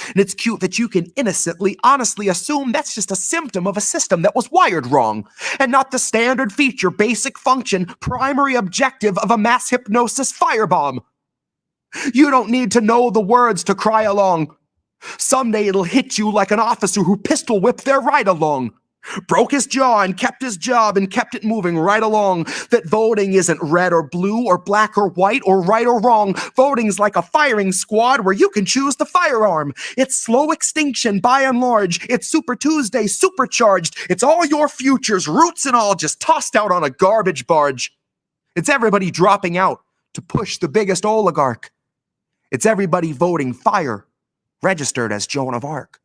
And it's cute that you can innocently, honestly assume that's just a symptom of a system that was wired wrong, and not the standard feature, basic function, primary objective of a mass hypnosis firebomb. You don't need to know the words to cry along. Someday it'll hit you like an officer who pistol whipped their ride along. Broke his jaw and kept his job and kept it moving right along. That voting isn't red or blue or black or white or right or wrong. Voting's like a firing squad where you can choose the firearm. It's slow extinction by and large. It's Super Tuesday supercharged. It's all your futures, roots and all, just tossed out on a garbage barge. It's everybody dropping out to push the biggest oligarch. It's everybody voting fire, registered as Joan of Arc.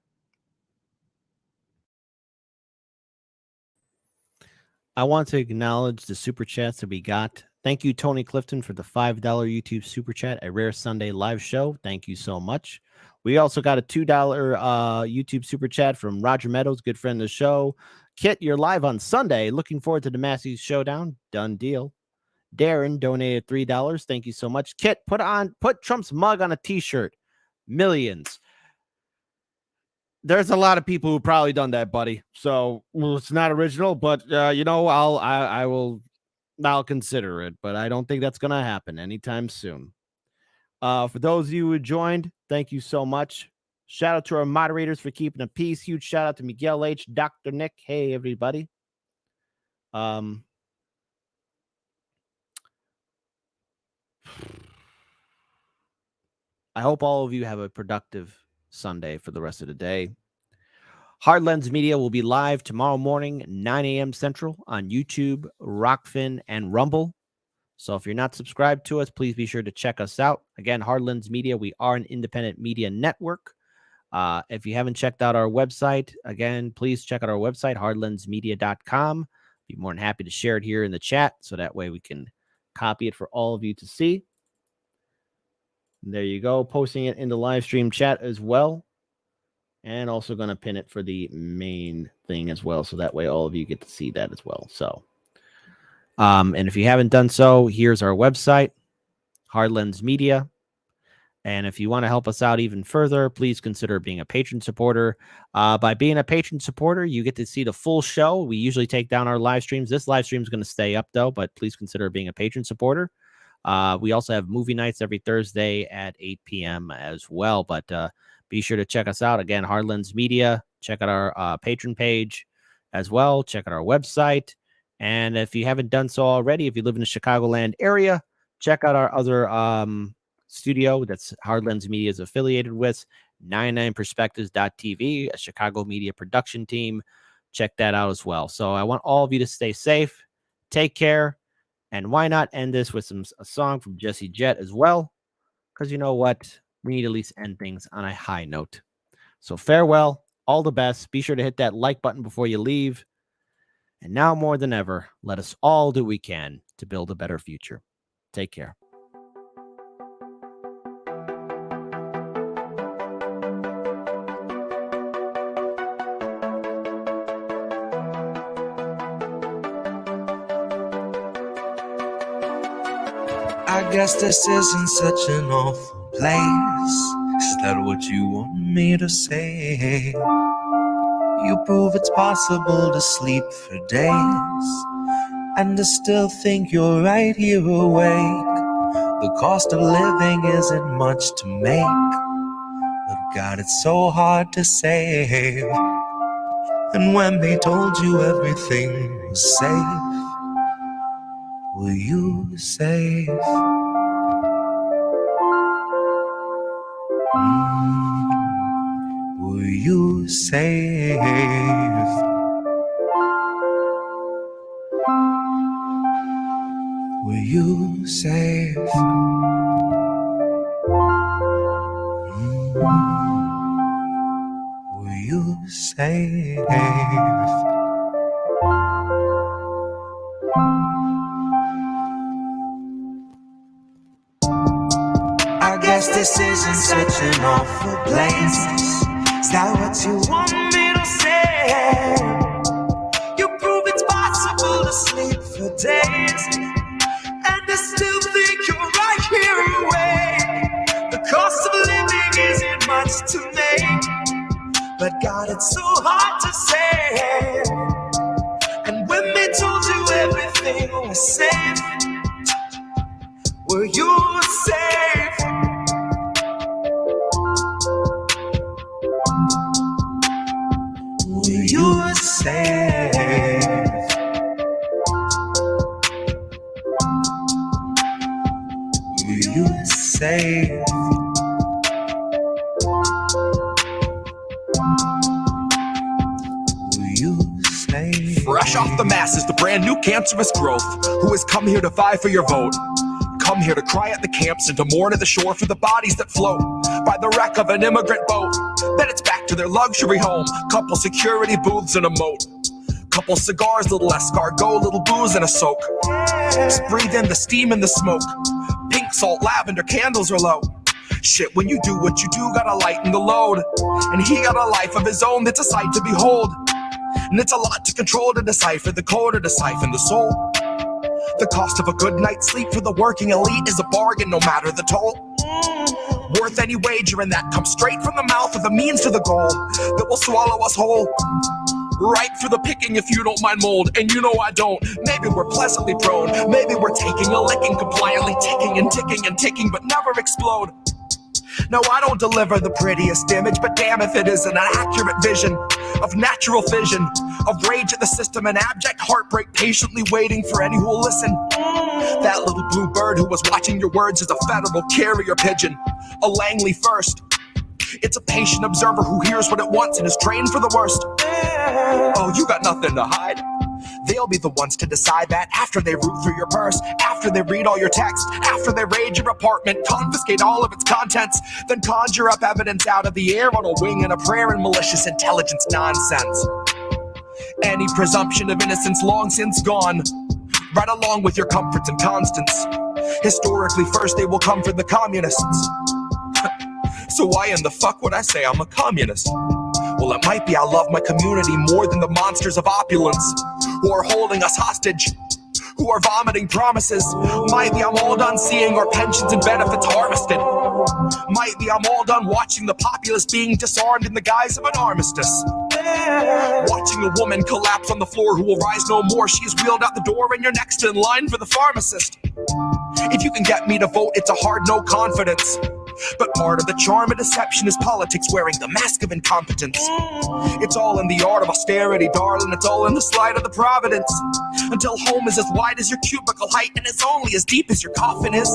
I want to acknowledge the super chats that we got. Thank you, Tony Clifton, for the $5 YouTube super chat, a rare Sunday live show. Thank you so much. We also got a $2 YouTube super chat from Roger Meadows, good friend of the show. Kit, you're live on Sunday. Looking forward to the Massey's Showdown. Done deal. Darren donated $3. Thank you so much. Kit, put Trump's mug on a t-shirt. Millions. There's a lot of people who probably done that, buddy. So it's not original, but I'll consider it. But I don't think that's gonna happen anytime soon. For those of you who joined, thank you so much. Shout out to our moderators for keeping the peace. Huge shout out to Miguel H, Dr. Nick. Hey everybody. I hope all of you have a productive Sunday for the rest of the day. Hard Lens Media will be live tomorrow morning, 9 a.m. Central on YouTube, Rockfin, and Rumble. So if you're not subscribed to us, please be sure to check us out. Again, Hard Lens Media, we are an independent media network. If you haven't checked out our website, again, please check out our website, hardlensmedia.com. Be more than happy to share it here in the chat so that way we can copy it for all of you to see. And there you go, posting it in the live stream chat as well. And also going to pin it for the main thing as well. So that way all of you get to see that as well. So, and if you haven't done so, here's our website, Hard Lens Media. And if you want to help us out even further, please consider being a patron supporter. By being a patron supporter, you get to see the full show. We usually take down our live streams. This live stream is going to stay up, though, but please consider being a patron supporter. We also have movie nights every Thursday at 8 p.m. as well. But be sure to check us out. Again, Hard Lens Media. Check out our patron page as well. Check out our website. And if you haven't done so already, if you live in the Chicagoland area, check out our other studio that's Hard Lens Media is affiliated with, 99perspectives.tv, a Chicago media production team. Check that out as well. So I want all of you to stay safe. Take care. And why not end this with a song from Jesse Jett as well? Because you know what? We need to at least end things on a high note. So farewell. All the best. Be sure to hit that like button before you leave. And now more than ever, let us all do what we can to build a better future. Take care. I guess this isn't such an awful place. Is that what you want me to say? You prove it's possible to sleep for days and to still think you're right here awake. The cost of living isn't much to make, but God, it's so hard to save. And when they told you everything was safe, were you safe? Were you safe? Were you safe? Were you safe? I guess this isn't such an awful place. Is that what you want me to say? You prove it's possible to sleep for days and to still think you're right here awake. The cost of living isn't much to make, but God, it's so hard to say. And when they told you everything was safe, were you safe? Were you safe? Were you safe? Were you safe? Fresh off the masses, the brand new cancerous growth, who has come here to vie for your vote. Come here to cry at the camps and to mourn at the shore for the bodies that float by the wreck of an immigrant boat. Then it's back to their luxury home, couple security booths and a moat. Couple cigars, little escargot, little booze and a soak. Just breathe in the steam and the smoke. Pink salt, lavender, candles are low. Shit, when you do what you do, gotta lighten the load. And he got a life of his own that's a sight to behold. And it's a lot to control, to decipher the code or to siphon the soul. The cost of a good night's sleep for the working elite is a bargain, no matter the toll. Worth any wager, and that comes straight from the mouth of the means to the goal that will swallow us whole. Right for the picking if you don't mind mold, and you know I don't. Maybe we're pleasantly prone, maybe we're taking a licking, compliantly ticking and ticking and ticking, but never explode. No, I don't deliver the prettiest image, but damn if it isn't an accurate vision of natural fission, of rage at the system and abject heartbreak, patiently waiting for any who will listen. That little blue bird who was watching your words is a federal carrier pigeon, a Langley first. It's a patient observer who hears what it wants and is trained for the worst. Oh, you got nothing to hide. They'll be the ones to decide that after they root through your purse, after they read all your text, after they raid your apartment, confiscate all of its contents, then conjure up evidence out of the air on a wing and a prayer and malicious intelligence nonsense. Any presumption of innocence long since gone, right along with your comforts and constants. Historically, first they will come for the communists. So why in the fuck would I say I'm a communist? Well, it might be I love my community more than the monsters of opulence who are holding us hostage, who are vomiting promises. Might be I'm all done seeing our pensions and benefits harvested. Might be I'm all done watching the populace being disarmed in the guise of an armistice. Watching a woman collapse on the floor who will rise no more. She is wheeled out the door and you're next in line for the pharmacist. If you can get me to vote, it's a hard no confidence. But part of the charm of deception is politics wearing the mask of incompetence. It's all in the art of austerity, darling. It's all in the slide of the providence. Until home is as wide as your cubicle height and is only as deep as your coffin is.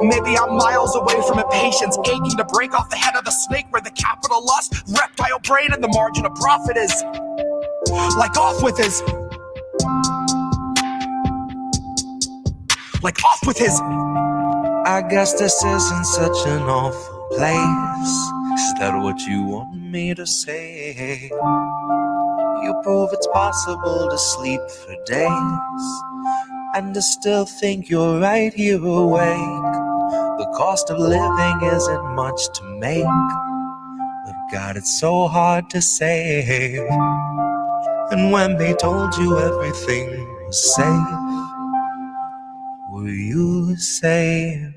Maybe I'm miles away from impatience, aching to break off the head of the snake where the capital lust, reptile brain, and the margin of profit is. Like off with his. Like off with his. I guess this isn't such an awful place. Is that what you want me to say? You prove it's possible to sleep for days and to still think you're right here awake. The cost of living isn't much to make, but God, it's so hard to save. And when they told you everything was safe, were you safe?